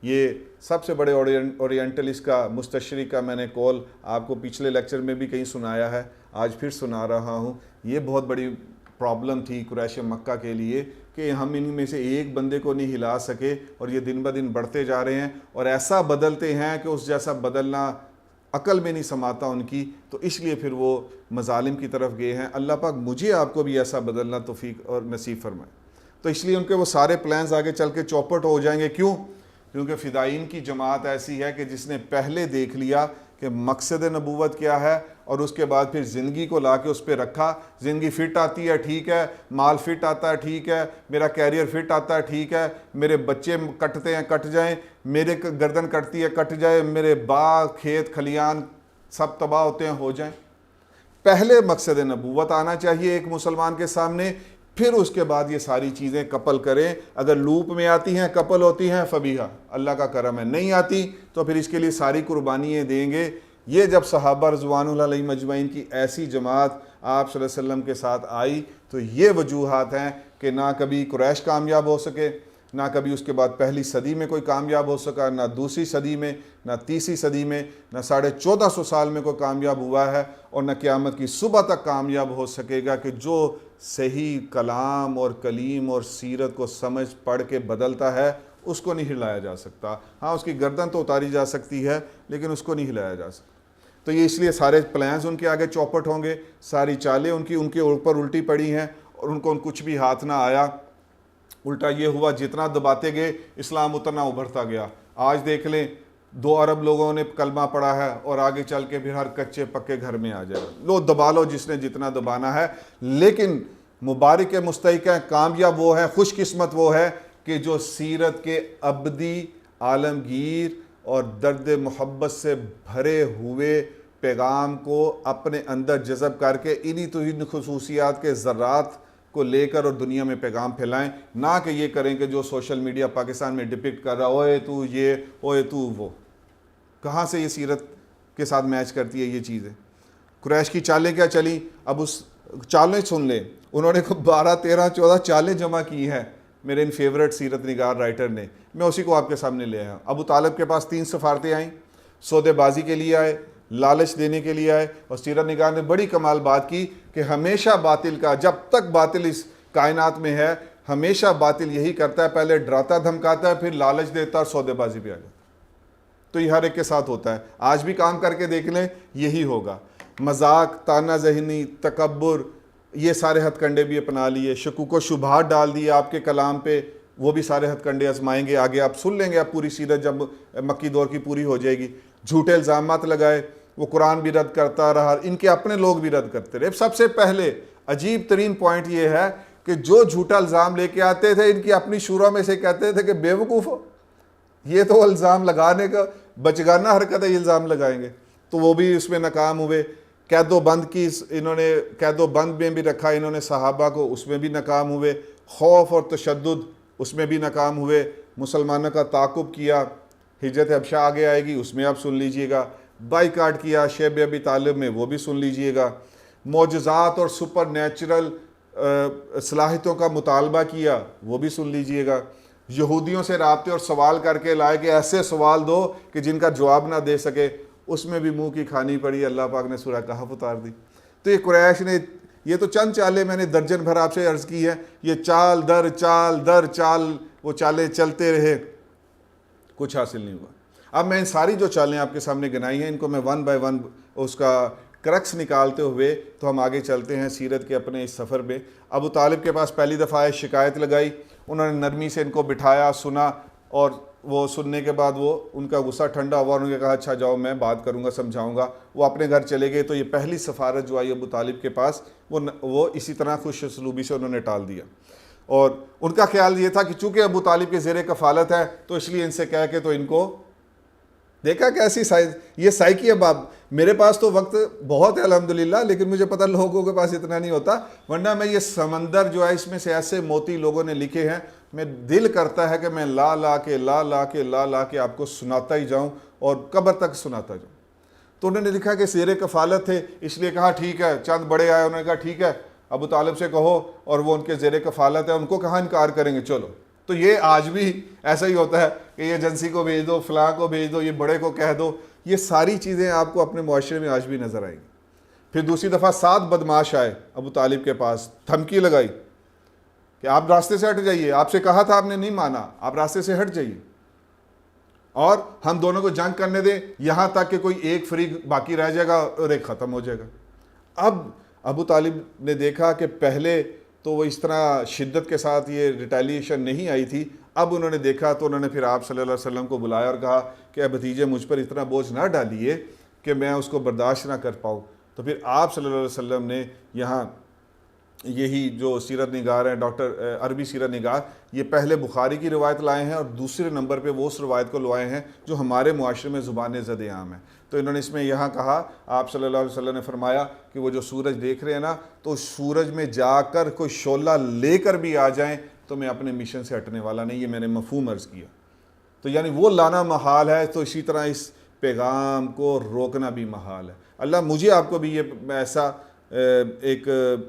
یہ سب سے بڑے اورینٹلسٹ کا مستشرق کا میں نے کول آپ کو پچھلے لیکچر میں بھی کہیں سنایا ہے، آج پھر سنا رہا ہوں۔ یہ بہت بڑی پرابلم تھی قریش مکہ کے لیے کہ ہم ان میں سے ایک بندے کو نہیں ہلا سکے، اور یہ دن بدن بڑھتے جا رہے ہیں اور ایسا بدلتے ہیں کہ اس جیسا بدلنا عقل میں نہیں سماتا ان کی۔ تو اس لیے پھر وہ مظالم کی طرف گئے ہیں۔ اللہ پاک مجھے آپ کو بھی ایسا بدلنا توفیق اور نصیب فرمائے۔ تو اس لیے ان کے وہ سارے پلانز آگے چل کے چوپٹ ہو جائیں گے۔ کیوں؟ کیونکہ فدائین کی جماعت ایسی ہے کہ جس نے پہلے دیکھ لیا کہ مقصد نبوت کیا ہے، اور اس کے بعد پھر زندگی کو لا کے اس پہ رکھا۔ زندگی فٹ آتی ہے ٹھیک ہے، مال فٹ آتا ہے ٹھیک ہے، میرا کیریئر فٹ آتا ہے ٹھیک ہے، میرے بچے کٹتے ہیں کٹ جائیں، میرے گردن کٹتی ہے کٹ جائے، میرے باغ کھیت کھلیان سب تباہ ہوتے ہیں ہو جائیں۔ پہلے مقصد نبوت آنا چاہیے ایک مسلمان کے سامنے، پھر اس کے بعد یہ ساری چیزیں کپل کریں۔ اگر لوپ میں آتی ہیں کپل ہوتی ہیں فبیہا، اللہ کا کرم ہے، نہیں آتی تو پھر اس کے لیے ساری قربانیاں دیں گے۔ یہ جب صحابہ رضوان اللہ علیہم اجمعین کی ایسی جماعت آپ صلی اللہ علیہ وسلم کے ساتھ آئی تو یہ وجوہات ہیں کہ نہ کبھی قریش کامیاب ہو سکے، نہ کبھی اس کے بعد پہلی صدی میں کوئی کامیاب ہو سکا، نہ دوسری صدی میں، نہ تیسری صدی میں، نہ 1450 سال میں کوئی کامیاب ہوا ہے، اور نہ قیامت کی صبح تک کامیاب ہو سکے گا کہ جو صحیح کلام اور کلیم اور سیرت کو سمجھ پڑھ کے بدلتا ہے اس کو نہیں ہلایا جا سکتا۔ ہاں اس کی گردن تو اتاری جا سکتی ہے لیکن اس کو نہیں ہلایا جا سکتا۔ تو یہ اس لیے سارے پلانز ان کے آگے چوپٹ ہوں گے، ساری چالیں ان کے اوپر الٹی پڑی ہیں، اور ان کو کچھ بھی ہاتھ نہ آیا۔ الٹا یہ ہوا جتنا دباتے گئے اسلام اتنا ابھرتا گیا۔ آج دیکھ لیں 2 ارب لوگوں نے کلمہ پڑھا ہے، اور آگے چل کے پھر ہر کچے پکے گھر میں آ جائے گا۔ لو دبا لو جس نے جتنا دبانا ہے، لیکن مبارک مستحق ہیں، کامیاب وہ ہے، خوش قسمت وہ ہے کہ جو سیرت کے ابدی عالمگیر اور درد محبت سے بھرے ہوئے پیغام کو اپنے اندر جذب کر کے انہی تو ان خصوصیات کے ذرات کو لے کر اور دنیا میں پیغام پھیلائیں، نہ کہ یہ کریں کہ جو سوشل میڈیا پاکستان میں ڈپکٹ کر رہا اوئے تو یہ اوئے تو وہ۔ کہاں سے یہ سیرت کے ساتھ میچ کرتی ہے یہ چیزیں؟ قریش کی چالیں کیا چلی؟ اب اس چالیں سن لیں، انہوں نے 12 13 14 چالیں جمع کی ہیں میرے ان فیورٹ سیرت نگار رائٹر نے، میں اسی کو آپ کے سامنے لے آیا۔ ابو طالب کے پاس 3 سفارتیں آئیں، سودے بازی کے لیے آئے، لالچ دینے کے لیے آئے، اور سیرت نگار نے بڑی کمال بات کی کہ ہمیشہ باطل کا، جب تک باطل اس کائنات میں ہے ہمیشہ باطل یہی کرتا ہے، پہلے ڈراتا دھمکاتا ہے، پھر لالچ دیتا اور سودے بازی پہ آ جاتا۔ تو یہ ہر ایک کے ساتھ ہوتا ہے، آج بھی کام کر کے دیکھ لیں یہی ہوگا۔ مذاق، تانا ذہنی، تکبر، یہ سارے ہتھ کنڈے بھی اپنا لیے، شکوک و شبہات ڈال دیے آپ کے کلام پہ، وہ بھی سارے ہتھ کنڈے آزمائیں گے. آگے آپ سن لیں گے، آپ پوری سیرت جب مکی دور کی پوری ہو جائے گی. جھوٹے الزامات لگائے، وہ قرآن بھی رد کرتا رہا، ان کے اپنے لوگ بھی رد کرتے رہے. سب سے پہلے عجیب ترین پوائنٹ یہ ہے کہ جو جھوٹا الزام لے کے آتے تھے، ان کی اپنی شورا میں سے کہتے تھے کہ بے وقوف ہو، یہ تو الزام لگانے کا بچگانہ حرکت ہے، یہ الزام لگائیں گے. تو وہ بھی اس میں ناکام ہوئے. قید و بند کی انہوں نے قید و بند میں بھی رکھا انہوں نے صحابہ کو، اس میں بھی ناکام ہوئے. خوف اور تشدد، اس میں بھی ناکام ہوئے. مسلمانوں کا تعاقب کیا، ہجرت حبشہ آگے آئے گی، اس میں آپ سن لیجئے گا. بائیکاٹ کیا شیب ابی طالب میں، وہ بھی سن لیجئے گا. معجزات اور سپر نیچرل صلاحیتوں کا مطالبہ کیا، وہ بھی سن لیجئے گا. یہودیوں سے رابطے اور سوال کر کے لائے کہ ایسے سوال دو کہ جن کا جواب نہ دے سکے، اس میں بھی منہ کی کھانی پڑی. اللہ پاک نے سورہ کہف اتار دی. تو یہ قریش نے، یہ تو چند چالیں میں نے درجن بھر آپ سے عرض کی ہے، یہ چال در چال در چال وہ چالیں چلتے رہے، کچھ حاصل نہیں ہوا. اب میں ان ساری جو چالیں آپ کے سامنے گنائی ہیں، ان کو میں ون بائی ون اس کا کرکس نکالتے ہوئے تو ہم آگے چلتے ہیں سیرت کے اپنے اس سفر میں. ابو طالب کے پاس پہلی دفعہ آئے، شکایت لگائی، انہوں نے نرمی سے ان کو بٹھایا، سنا، اور وہ سننے کے بعد وہ ان کا غصہ ٹھنڈا ہوا، انہوں نے کہا اچھا جاؤ میں بات کروں گا، سمجھاؤں گا. وہ اپنے گھر چلے گئے. تو یہ پہلی سفارت جو آئی ابو طالب کے پاس، وہ اسی طرح خوش اسلوبی سے انہوں نے ٹال دیا. اور ان کا خیال یہ تھا کہ چونکہ ابو طالب کے زیر کفالت ہے تو اس لیے ان سے کہہ کے تو ان کو دیکھا کیسی یہ سائیکی. اب میرے پاس تو وقت بہت ہے الحمدللہ، لیکن مجھے پتہ لوگوں کے پاس اتنا نہیں ہوتا، ورنہ میں یہ سمندر جو ہے اس میں سے ایسے موتی لوگوں نے لکھے ہیں، میں دل کرتا ہے کہ میں لا لا کے آپ کو سناتا ہی جاؤں اور قبر تک سناتا جاؤں. تو انہوں نے لکھا کہ زیر کفالت تھے، اس لیے کہا ٹھیک ہے. چند بڑے آئے، انہوں نے کہا ٹھیک ہے ابو طالب سے کہو، اور وہ ان کے زیر کفالت ہے، ان کو کہاں انکار کریں گے، چلو. تو یہ آج بھی ایسا ہی ہوتا ہے کہ یہ ایجنسی کو بھیج دو، فلاں کو بھیج دو، یہ بڑے کو کہہ دو. یہ ساری چیزیں آپ کو اپنے معاشرے میں آج بھی نظر آئیں گی. پھر دوسری دفعہ 7 بدماش آئے ابو طالب کے پاس، دھمکی لگائی کہ آپ راستے سے ہٹ جائیے، آپ سے کہا تھا آپ نے نہیں مانا، آپ راستے سے ہٹ جائیے اور ہم دونوں کو جنگ کرنے دیں، یہاں تک کہ کوئی ایک فریق باقی رہ جائے گا اور ایک ختم ہو جائے گا. اب ابو طالب نے دیکھا کہ پہلے تو وہ اس طرح شدت کے ساتھ یہ ریٹیلیشن نہیں آئی تھی، اب انہوں نے دیکھا تو انہوں نے پھر آپ صلی اللہ علیہ وسلم کو بلایا اور کہا کہ اے بھتیجے مجھ پر اتنا بوجھ نہ ڈالیے کہ میں اس کو برداشت نہ کر پاؤں. تو پھر آپ صلی اللہ علیہ وسلم نے یہاں یہی جو سیرت نگار ہیں ڈاکٹر عربی سیرت نگار، یہ پہلے بخاری کی روایت لائے ہیں اور دوسرے نمبر پہ وہ اس روایت کو لائے ہیں جو ہمارے معاشرے میں زبان زد عام ہے. تو انہوں نے اس میں یہاں کہا، آپ صلی اللہ علیہ وسلم نے فرمایا کہ وہ جو سورج دیکھ رہے ہیں نا، تو سورج میں جا کر کوئی شعلہ لے کر بھی آ جائیں تو میں اپنے مشن سے ہٹنے والا نہیں. یہ میں نے مفہوم عرض کیا. تو یعنی وہ لانا محال ہے، تو اسی طرح اس پیغام کو روکنا بھی محال ہے. اللہ مجھے آپ کو بھی یہ ایسا ایک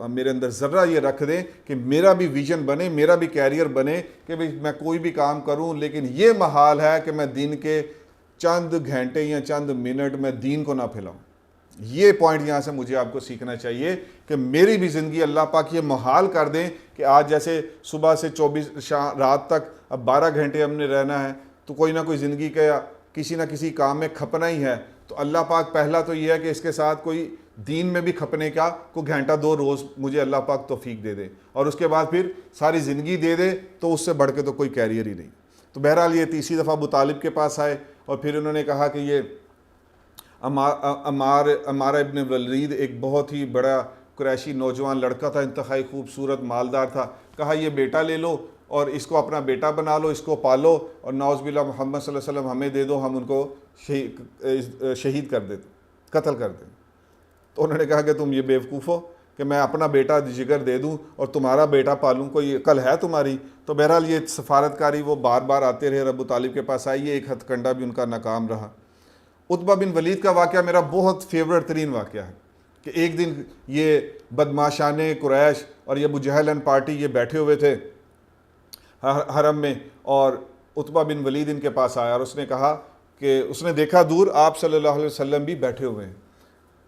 میرے اندر ذرہ یہ رکھ دیں کہ میرا بھی ویژن بنے، میرا بھی کیریئر بنے کہ میں کوئی بھی کام کروں، لیکن یہ محال ہے کہ میں دن کے چند گھنٹے یا چند منٹ میں دین کو نہ پھیلاؤں. یہ پوائنٹ یہاں سے مجھے آپ کو سیکھنا چاہیے کہ میری بھی زندگی اللہ پاک یہ محال کر دیں کہ آج جیسے صبح سے 24 رات تک اب 12 گھنٹے ہم نے رہنا ہے، تو کوئی نہ کوئی زندگی کا کسی نہ کسی کام میں کھپنا ہی ہے. تو اللہ پاک پہلا تو یہ ہے کہ اس کے ساتھ کوئی دین میں بھی کھپنے کا کوئی گھنٹہ 2 روز مجھے اللہ پاک توفیق دے دے، اور اس کے بعد پھر ساری زندگی دے دے، تو اس سے بڑھ کے تو کوئی کیریئر ہی نہیں. تو بہرحال یہ تیسری دفعہ ابو طالب کے پاس آئے اور پھر انہوں نے کہا کہ یہ عمار ابن ولید ایک بہت ہی بڑا قریشی نوجوان لڑکا تھا، انتہائی خوبصورت مالدار تھا. کہا یہ بیٹا لے لو اور اس کو اپنا بیٹا بنا لو، اس کو پالو، اور نعوذ باللہ محمد صلی اللہ علیہ وسلم ہمیں دے دو، ہم ان کو شہید کر دیتے، قتل کر دیں. تو انہوں نے کہا کہ تم یہ بیوقوف ہو کہ میں اپنا بیٹا جگر دے دوں اور تمہارا بیٹا پالوں، کوئی عقل ہے تمہاری؟ تو بہرحال یہ سفارتکاری وہ بار بار آتے رہے، ابو طالب کے پاس آئیے، ایک ہتھ کنڈا بھی ان کا ناکام رہا. عتبہ بن ولید کا واقعہ میرا بہت فیورٹ ترین واقعہ ہے کہ ایک دن یہ بدماشان قریش اور یہ ابو جہل اینڈ پارٹی یہ بیٹھے ہوئے تھے حرم میں، اور عتبہ بن ولید ان کے پاس آیا اور اس نے کہا کہ اس نے دیکھا دور آپ صلی اللہ علیہ وسلم بھی بیٹھے ہوئے ہیں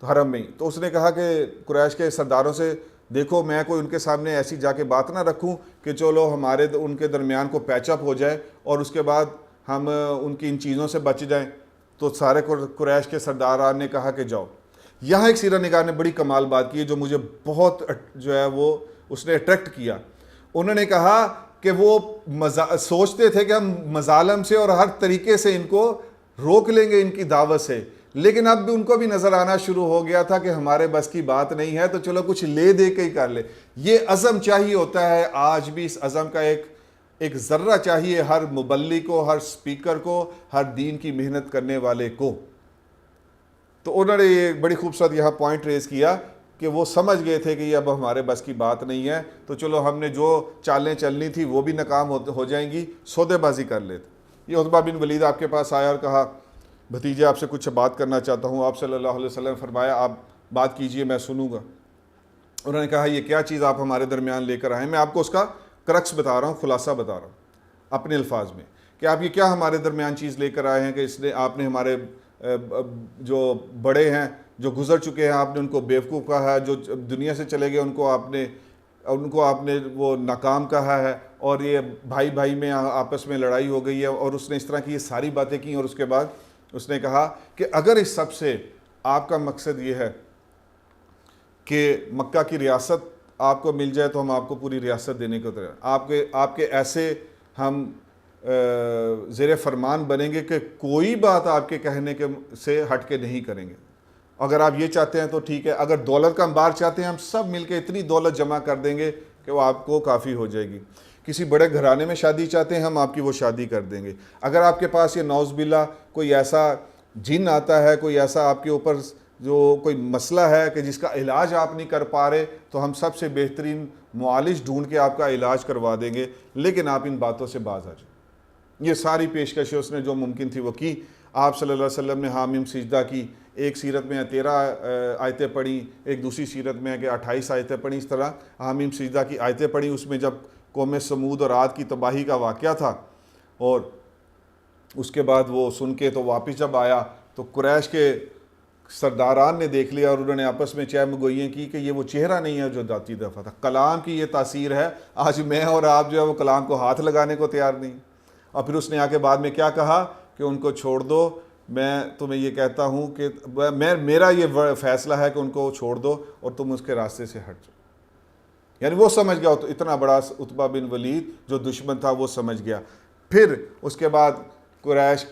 تو حرم میں ہی. تو اس نے کہا کہ قریش کے سرداروں سے دیکھو میں کوئی ان کے سامنے ایسی جا کے بات نہ رکھوں کہ چلو ہمارے ان کے درمیان کو پیچ اپ ہو جائے اور اس کے بعد ہم ان کی ان چیزوں سے بچ جائیں. تو سارے قریش کے سرداران نے کہا کہ جاؤ. یہاں ایک سیرہ نگار نے بڑی کمال بات کی ہے جو مجھے بہت جو ہے وہ اس نے اٹریکٹ کیا. انہوں نے کہا کہ وہ سوچتے تھے کہ ہم مظالم سے اور ہر طریقے سے ان کو روک لیں گے ان کی دعوت سے, لیکن اب بھی ان کو بھی نظر آنا شروع ہو گیا تھا کہ ہمارے بس کی بات نہیں ہے, تو چلو کچھ لے دے کے ہی کر لے. یہ عزم چاہیے ہوتا ہے, آج بھی اس عزم کا ایک ذرہ چاہیے ہر مبلغ کو, ہر سپیکر کو, ہر دین کی محنت کرنے والے کو. تو انہوں نے یہ بڑی خوبصورت یہاں پوائنٹ ریز کیا کہ وہ سمجھ گئے تھے کہ یہ اب ہمارے بس کی بات نہیں ہے, تو چلو ہم نے جو چالیں چلنی تھی وہ بھی ناکام ہو جائیں گی, سودے بازی کر لیتے. یہ عتبہ بن ولید آپ کے پاس آیا اور کہا بھتیجے آپ سے کچھ بات کرنا چاہتا ہوں. آپ صلی اللہ علیہ وسلم نے فرمایا آپ بات کیجئے میں سنوں گا. انہوں نے کہا یہ کیا چیز آپ ہمارے درمیان لے کر آئے ہیں؟ میں آپ کو اس کا کرکس بتا رہا ہوں, خلاصہ بتا رہا ہوں اپنے الفاظ میں, کہ آپ یہ کیا ہمارے درمیان چیز لے کر آئے ہیں کہ اس نے آپ نے ہمارے جو بڑے ہیں جو گزر چکے ہیں آپ نے ان کو بیوقوف کہا ہے, جو دنیا سے چلے گئے ان کو آپ نے وہ ناکام کہا ہے, اور یہ بھائی بھائی میں آپس میں لڑائی ہو گئی ہے, اور اس نے اس طرح کی یہ ساری باتیں کی. اور اس کے بعد اس نے کہا کہ اگر اس سب سے آپ کا مقصد یہ ہے کہ مکہ کی ریاست آپ کو مل جائے تو ہم آپ کو پوری ریاست دینے کو تیار, آپ کے ایسے ہم زیر فرمان بنیں گے کہ کوئی بات آپ کے کہنے کے سے ہٹ کے نہیں کریں گے. اگر آپ یہ چاہتے ہیں تو ٹھیک ہے, اگر دولت کا انبار چاہتے ہیں ہم سب مل کے اتنی دولت جمع کر دیں گے کہ وہ آپ کو کافی ہو جائے گی. کسی بڑے گھرانے میں شادی چاہتے ہیں ہم آپ کی وہ شادی کر دیں گے. اگر آپ کے پاس یہ نعوذ باللہ کوئی ایسا جن آتا ہے, کوئی ایسا آپ کے اوپر جو کوئی مسئلہ ہے کہ جس کا علاج آپ نہیں کر پا رہے, تو ہم سب سے بہترین معالج ڈھونڈ کے آپ کا علاج کروا دیں گے, لیکن آپ ان باتوں سے باز آ جائیں. یہ ساری پیشکشیں اس نے جو ممکن تھی وہ کی. آپ صلی اللہ علیہ وسلم نے حامیم سجدہ کی. ایک سیرت میں 13 آیتیں پڑھی, ایک دوسری سیرت میں ہے کہ 28 آیتیں پڑھی. اس طرح حامیم سجدہ کی آیتیں پڑھی. اس میں جب قوم سمود اور عاد کی تباہی کا واقعہ تھا, اور اس کے بعد وہ سن کے تو واپس جب آیا تو قریش کے سرداران نے دیکھ لیا اور انہوں نے آپس میں چہم گوئیاں کی کہ یہ وہ چہرہ نہیں ہے جو ذاتی دفعہ تھا. کلام کی یہ تاثیر ہے, آج میں اور آپ جو ہے وہ کلام کو ہاتھ لگانے کو تیار نہیں. اور پھر اس نے آ کے بعد میں کیا کہا کہ ان کو چھوڑ دو, میں تمہیں یہ کہتا ہوں کہ میرا یہ فیصلہ ہے کہ ان کو چھوڑ دو اور تم اس کے راستے سے ہٹ جاؤ. یعنی وہ سمجھ گیا, اتنا بڑا عتبہ بن ولید جو دشمن تھا وہ سمجھ گیا. پھر اس کے بعد قریش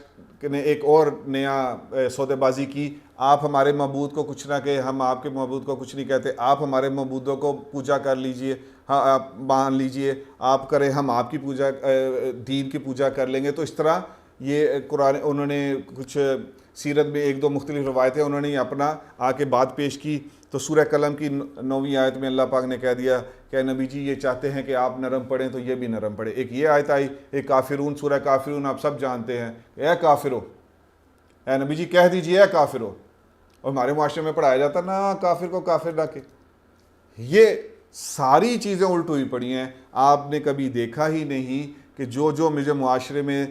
نے ایک اور نیا سودے بازی کی. آپ ہمارے معبود کو کچھ نہ کہ ہم آپ کے معبود کو کچھ نہیں کہتے, آپ ہمارے معبودوں کو پوجا کر لیجئے, ہاں آپ مان لیجئے, آپ کریں ہم آپ کی پوجا دین کی پوجا کر لیں گے. تو اس طرح یہ قرآن انہوں نے کچھ سیرت میں ایک دو مختلف روایتیں انہوں نے اپنا آ کے بات پیش کی. تو سورہ قلم کی 9ویں آیت میں اللہ پاک نے کہہ دیا کہ نبی جی یہ چاہتے ہیں کہ آپ نرم پڑھیں تو یہ بھی نرم پڑھے. ایک یہ آیت آئی, ایک کافرون, سورہ کافرون آپ سب جانتے ہیں, اے کافرو, اے نبی جی کہہ دیجئے اے کافرو. اور ہمارے معاشرے میں پڑھایا جاتا نا کافر کو کافر نہ کہ. یہ ساری چیزیں الٹ ہوئی پڑی ہیں. آپ نے کبھی دیکھا ہی نہیں کہ جو مجھے معاشرے میں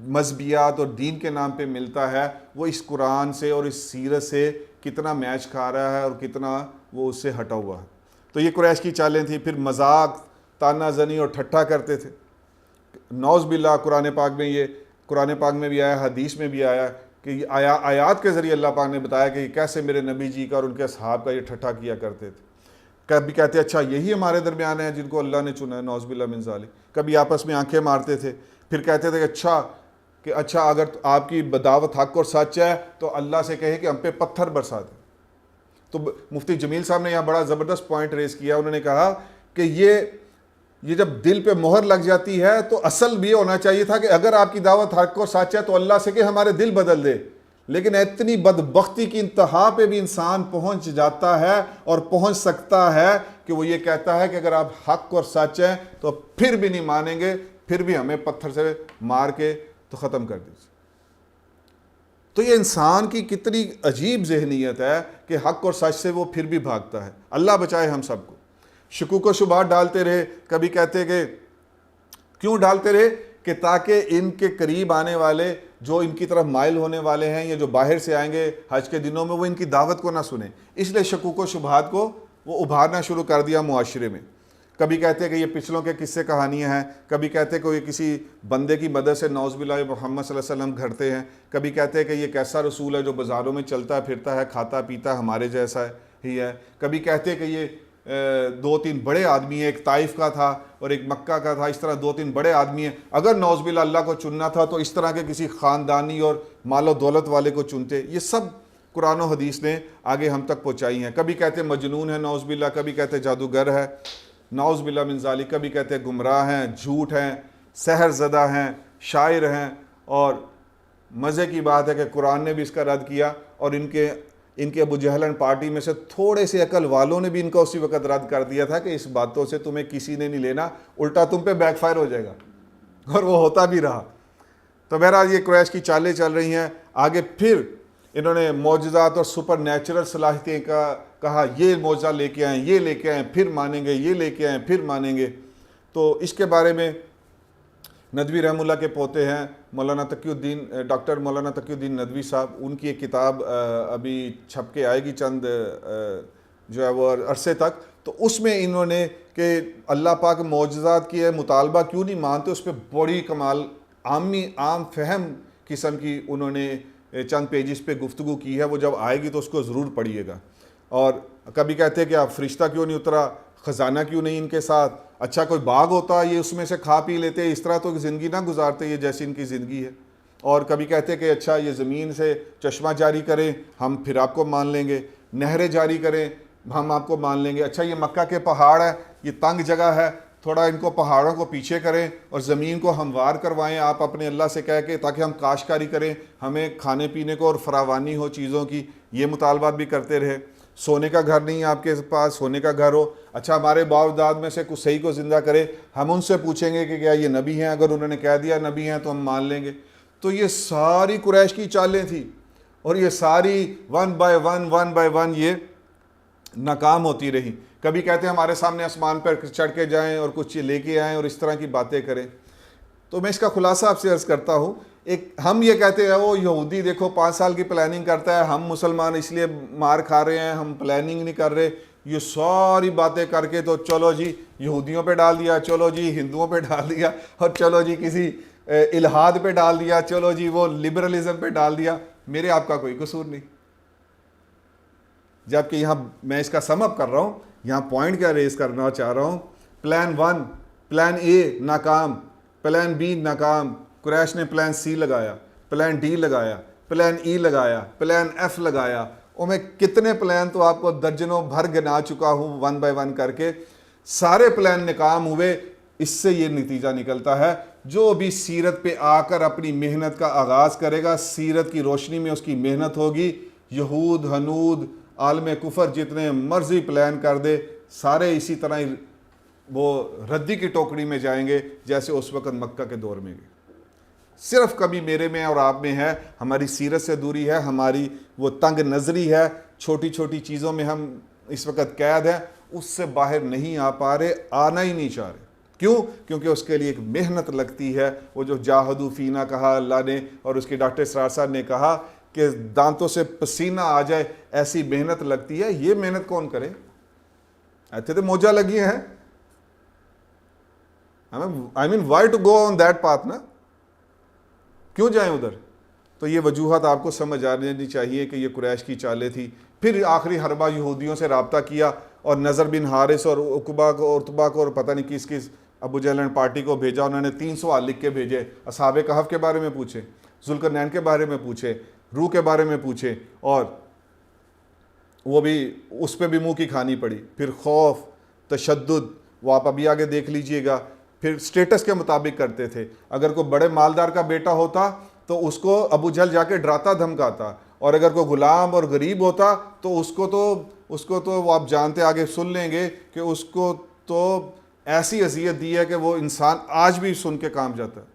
مذہبیات اور دین کے نام پہ ملتا ہے وہ اس قرآن سے اور اس سیرت سے کتنا میچ کھا رہا ہے اور کتنا وہ اس سے ہٹا ہوا ہے. تو یہ قریش کی چالیں تھیں. پھر مذاق, تانا زنی اور ٹھٹھا کرتے تھے. نعوذ باللہ قرآن پاک میں بھی آیا, حدیث میں بھی آیا کہ آیات کے ذریعے اللہ پاک نے بتایا کہ کیسے میرے نبی جی کا اور ان کے اصحاب کا یہ ٹھٹھا کیا کرتے تھے. کبھی کہتے اچھا یہی ہمارے درمیان ہیں جن کو اللہ نے چنا ہے, نعوذ باللہ من ذالک. کبھی آپس میں آنکھیں مارتے تھے. پھر کہتے تھے کہ اچھا اگر آپ کی بدعوت حق اور سچ ہے تو اللہ سے کہے کہ ہم پہ پتھر برسا دیں. تو مفتی جمیل صاحب نے یہاں بڑا زبردست پوائنٹ ریز کیا. انہوں نے کہا کہ یہ جب دل پہ مہر لگ جاتی ہے تو اصل بھی ہونا چاہیے تھا کہ اگر آپ کی دعوت حق اور سچ ہے تو اللہ سے کہ ہمارے دل بدل دے. لیکن اتنی بدبختی کی انتہا پہ بھی انسان پہنچ جاتا ہے اور پہنچ سکتا ہے کہ وہ یہ کہتا ہے کہ اگر آپ حق اور سچ ہیں تو پھر بھی نہیں مانیں گے, پھر بھی ہمیں پتھر سے مار کے تو ختم کر دیجیے. تو یہ انسان کی کتنی عجیب ذہنیت ہے کہ حق اور سچ سے وہ پھر بھی بھاگتا ہے. اللہ بچائے ہم سب کو. شکوک و شبہات ڈالتے رہے. کبھی کہتے کہ کیوں ڈالتے رہے کہ تاکہ ان کے قریب آنے والے جو ان کی طرف مائل ہونے والے ہیں یا جو باہر سے آئیں گے حج کے دنوں میں وہ ان کی دعوت کو نہ سنیں. اس لیے شکوک و شبہات کو وہ ابھارنا شروع کر دیا معاشرے میں. کبھی کہتے ہیں کہ یہ پچھلوں کے قصے کہانیاں ہیں، کبھی کہتے ہیں کہ یہ کسی بندے کی مدد سے نعوذ باللہ محمد صلی اللہ علیہ وسلم گھڑتے ہیں، کبھی کہتے ہیں کہ یہ کیسا رسول ہے جو بازاروں میں چلتا پھرتا ہے، کھاتا پیتا ہمارے جیسا ہی ہے، کبھی کہتے ہیں کہ یہ دو تین بڑے آدمی ہیں، ایک طائف کا تھا اور ایک مکہ کا تھا، اس طرح دو تین بڑے آدمی ہیں، اگر نعوذ باللہ اللہ کو چننا تھا تو اس طرح کے کسی خاندانی اور مال و دولت والے کو چنتے۔ یہ سب قرآن و حدیث نے آگے ہم تک پہنچائی ہیں۔ کبھی کہتے ہیں مجنون ہے نعوذ باللہ، کبھی کہتے ہیں جادوگر ہے نعوذ باللہ من ذالک، کبھی کہتے ہیں گمراہ ہیں، جھوٹ ہیں، سحر زدہ ہیں، شاعر ہیں۔ اور مزے کی بات ہے کہ قرآن نے بھی اس کا رد کیا، اور ان کے ابو جہل پارٹی میں سے تھوڑے سے عقل والوں نے بھی ان کا اسی وقت رد کر دیا تھا کہ اس باتوں سے تمہیں کسی نے نہیں لینا، الٹا تم پہ بیک فائر ہو جائے گا، اور وہ ہوتا بھی رہا۔ تو بہرحال یہ قریش کی چالیں چل رہی ہیں۔ آگے پھر انہوں نے معجزات اور سپر نیچرل صلاحیتیں کا کہا، یہ معجزہ لے کے آئیں، یہ لے کے آئیں، پھر مانیں گے، یہ لے کے آئیں، پھر مانیں گے۔ تو اس کے بارے میں ندوی رحمہ اللہ کے پوتے ہیں مولانا تقی الدین، ڈاکٹر مولانا تقی الدین ندوی صاحب، ان کی ایک کتاب ابھی چھپ کے آئے گی چند جو ہے وہ عرصے تک، تو اس میں انہوں نے کہ اللہ پاک معجزات کی ہے مطالبہ کیوں نہیں مانتے، اس پہ بڑی کمال عام فہم قسم کی انہوں نے چند پیجز پہ گفتگو کی ہے، وہ جب آئے گی تو اس کو ضرور پڑھیے گا۔ اور کبھی کہتے ہیں کہ آپ فرشتہ کیوں نہیں اترا، خزانہ کیوں نہیں ان کے ساتھ، اچھا کوئی باغ ہوتا یہ اس میں سے کھا پی لیتے، اس طرح تو زندگی نہ گزارتے یہ جیسی ان کی زندگی ہے۔ اور کبھی کہتے ہیں کہ اچھا یہ زمین سے چشمہ جاری کریں ہم پھر آپ کو مان لیں گے، نہریں جاری کریں ہم آپ کو مان لیں گے، اچھا یہ مکہ کے پہاڑ ہے، یہ تنگ جگہ ہے، تھوڑا ان کو پہاڑوں کو پیچھے کریں اور زمین کو ہموار کروائیں آپ اپنے اللہ سے کہہ کے، تاکہ ہم کاشتکاری کریں، ہمیں کھانے پینے کو اور فراوانی ہو چیزوں کی، یہ مطالبات بھی کرتے رہے۔ سونے کا گھر نہیں آپ کے پاس، سونے کا گھر ہو، اچھا ہمارے باپ داد میں سے کچھ صحیح کو زندہ کرے، ہم ان سے پوچھیں گے کہ کیا یہ نبی ہیں، اگر انہوں نے کہہ دیا نبی ہیں تو ہم مان لیں گے۔ تو یہ ساری قریش کی چالیں تھیں، اور یہ ساری ون بائی ون یہ ناکام ہوتی رہی۔ کبھی کہتے ہیں ہمارے سامنے آسمان پر چڑھ کے جائیں اور کچھ لے کے آئیں اور اس طرح کی باتیں کریں۔ تو میں اس کا خلاصہ آپ سے عرض کرتا ہوں، ہم یہ کہتے ہیں وہ یہودی دیکھو 5 سال کی پلاننگ کرتا ہے، ہم مسلمان اس لیے مار کھا رہے ہیں، ہم پلاننگ نہیں کر رہے، یہ ساری باتیں کر کے تو چلو جی یہودیوں پہ ڈال دیا، چلو جی ہندوؤں پہ ڈال دیا، اور چلو جی کسی الہاد پہ ڈال دیا، چلو جی وہ لبرلزم پہ ڈال دیا، میرے آپ کا کوئی قصور نہیں۔ جبکہ یہاں میں اس کا سم اپ کر رہا ہوں، یہاں پوائنٹ کیا ریز کرنا چاہ رہا ہوں، پلان 1 پلان اے ناکام، پلان بی ناکام، قریش نے پلان سی لگایا، پلان ڈی لگایا، پلان ای لگایا، پلان ایف لگایا، اور میں کتنے پلان تو آپ کو درجنوں بھر گنا چکا ہوں 1 بائی 1 کر کے، سارے پلان ناکام ہوئے۔ اس سے یہ نتیجہ نکلتا ہے جو بھی سیرت پہ آ کر اپنی محنت کا آغاز کرے گا، سیرت کی روشنی میں اس کی محنت ہوگی، یہود ہنود عالم کفر جتنے مرضی پلان کر دے سارے اسی طرح وہ ردی کی ٹوکری میں جائیں گے جیسے اس وقت مکہ کے دور میں گئے۔ صرف کمی میرے میں اور آپ میں ہے، ہماری سیرت سے دوری ہے، ہماری وہ تنگ نظری ہے، چھوٹی چھوٹی چیزوں میں ہم اس وقت قید ہیں، اس سے باہر نہیں آ پا رہے، آنا ہی نہیں چاہ رہے۔ کیوں؟ کیونکہ اس کے لیے ایک محنت لگتی ہے، وہ جو جاہدو فینا کہا اللہ نے، اور اس کی ڈاکٹر اسرار صاحب نے کہا کہ دانتوں سے پسینہ آ جائے ایسی محنت لگتی ہے۔ یہ محنت کون کرے؟ ایسے تو موجہ لگی ہیں، I mean why to go on that path نا، کیوں جائیں ادھر؟ تو یہ وجوہات آپ کو سمجھ آ جانی چاہیے کہ یہ قریش کی چالیں تھی۔ پھر آخری حربہ یہودیوں سے رابطہ کیا اور نضر بن حارث اور عقبہ کو اور عتبہ کو اور پتہ نہیں کس ابو جہل پارٹی کو بھیجا، انہوں نے 3 سوال لکھ کے بھیجے، اصحاب کہف کے بارے میں پوچھے، ذوالقرنین کے بارے میں پوچھے، روح کے بارے میں پوچھے، اور وہ بھی اس پہ بھی منہ کی کھانی پڑی۔ پھر خوف، تشدد، وہ آپ ابھی آگے دیکھ لیجئے گا۔ پھر سٹیٹس کے مطابق کرتے تھے، اگر کوئی بڑے مالدار کا بیٹا ہوتا تو اس کو ابو جہل جا کے ڈراتا دھمکاتا، اور اگر کوئی غلام اور غریب ہوتا تو اس کو تو وہ آپ جانتے آگے سن لیں گے کہ اس کو تو ایسی اذیت دی ہے کہ وہ انسان آج بھی سن کے کام جاتا ہے۔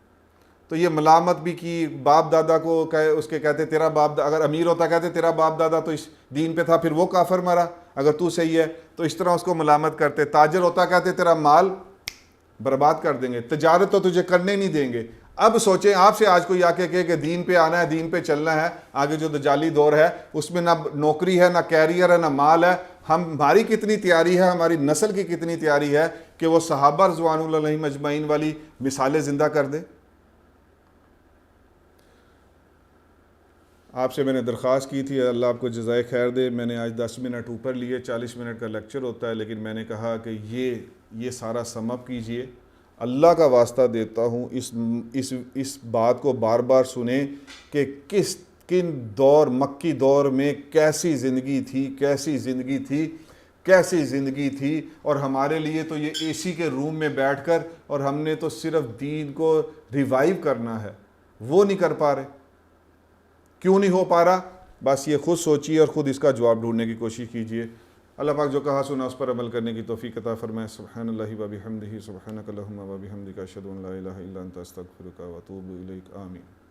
تو یہ ملامت بھی کی، باپ دادا کو اس کے کہتے تیرا باپ اگر امیر ہوتا کہتے تیرا باپ دادا تو اس دین پہ تھا، پھر وہ کافر مرا، اگر تو صحیح ہے تو اس طرح اس کو ملامت کرتے۔ تاجر ہوتا کہتے تیرا مال برباد کر دیں گے، تجارت تو تجھے کرنے نہیں دیں گے۔ اب سوچیں آپ سے آج کوئی آ کے کہے کہ دین پہ آنا ہے، دین پہ چلنا ہے، آگے جو دجالی دور ہے اس میں نہ نوکری ہے، نہ کیریئر ہے، نہ مال ہے، ہماری کتنی تیاری ہے، ہماری نسل کی کتنی تیاری ہے کہ وہ صحابہ رضوان اللہ علیہم اجمعین والی مثالیں زندہ کر دے؟ آپ سے میں نے درخواست کی تھی، اللہ آپ کو جزائے خیر دے، میں نے آج 10 منٹ اوپر لیے، 40 منٹ کا لیکچر ہوتا ہے، لیکن میں نے کہا کہ یہ سارا سم اپ کیجئے۔ اللہ کا واسطہ دیتا ہوں اس بات کو بار بار سنیں کہ کن دور، مکی دور میں کیسی زندگی تھی، اور ہمارے لیے تو یہ اے سی کے روم میں بیٹھ کر، اور ہم نے تو صرف دین کو ریوائیو کرنا ہے، وہ نہیں کر پا رہے۔ کیوں نہیں ہو پا رہا؟ بس یہ خود سوچیے اور خود اس کا جواب ڈھونڈنے کی کوشش کیجئے۔ اللہ پاک جو کہا سنا اس پر عمل کرنے کی توفیق عطا فرمائے۔ سبحان اللہ و بحمدہ، سبحانک اللہم و بحمدک، اشہد ان لا الہ الا انت، استغفرک و اتوب الیک۔ آمین۔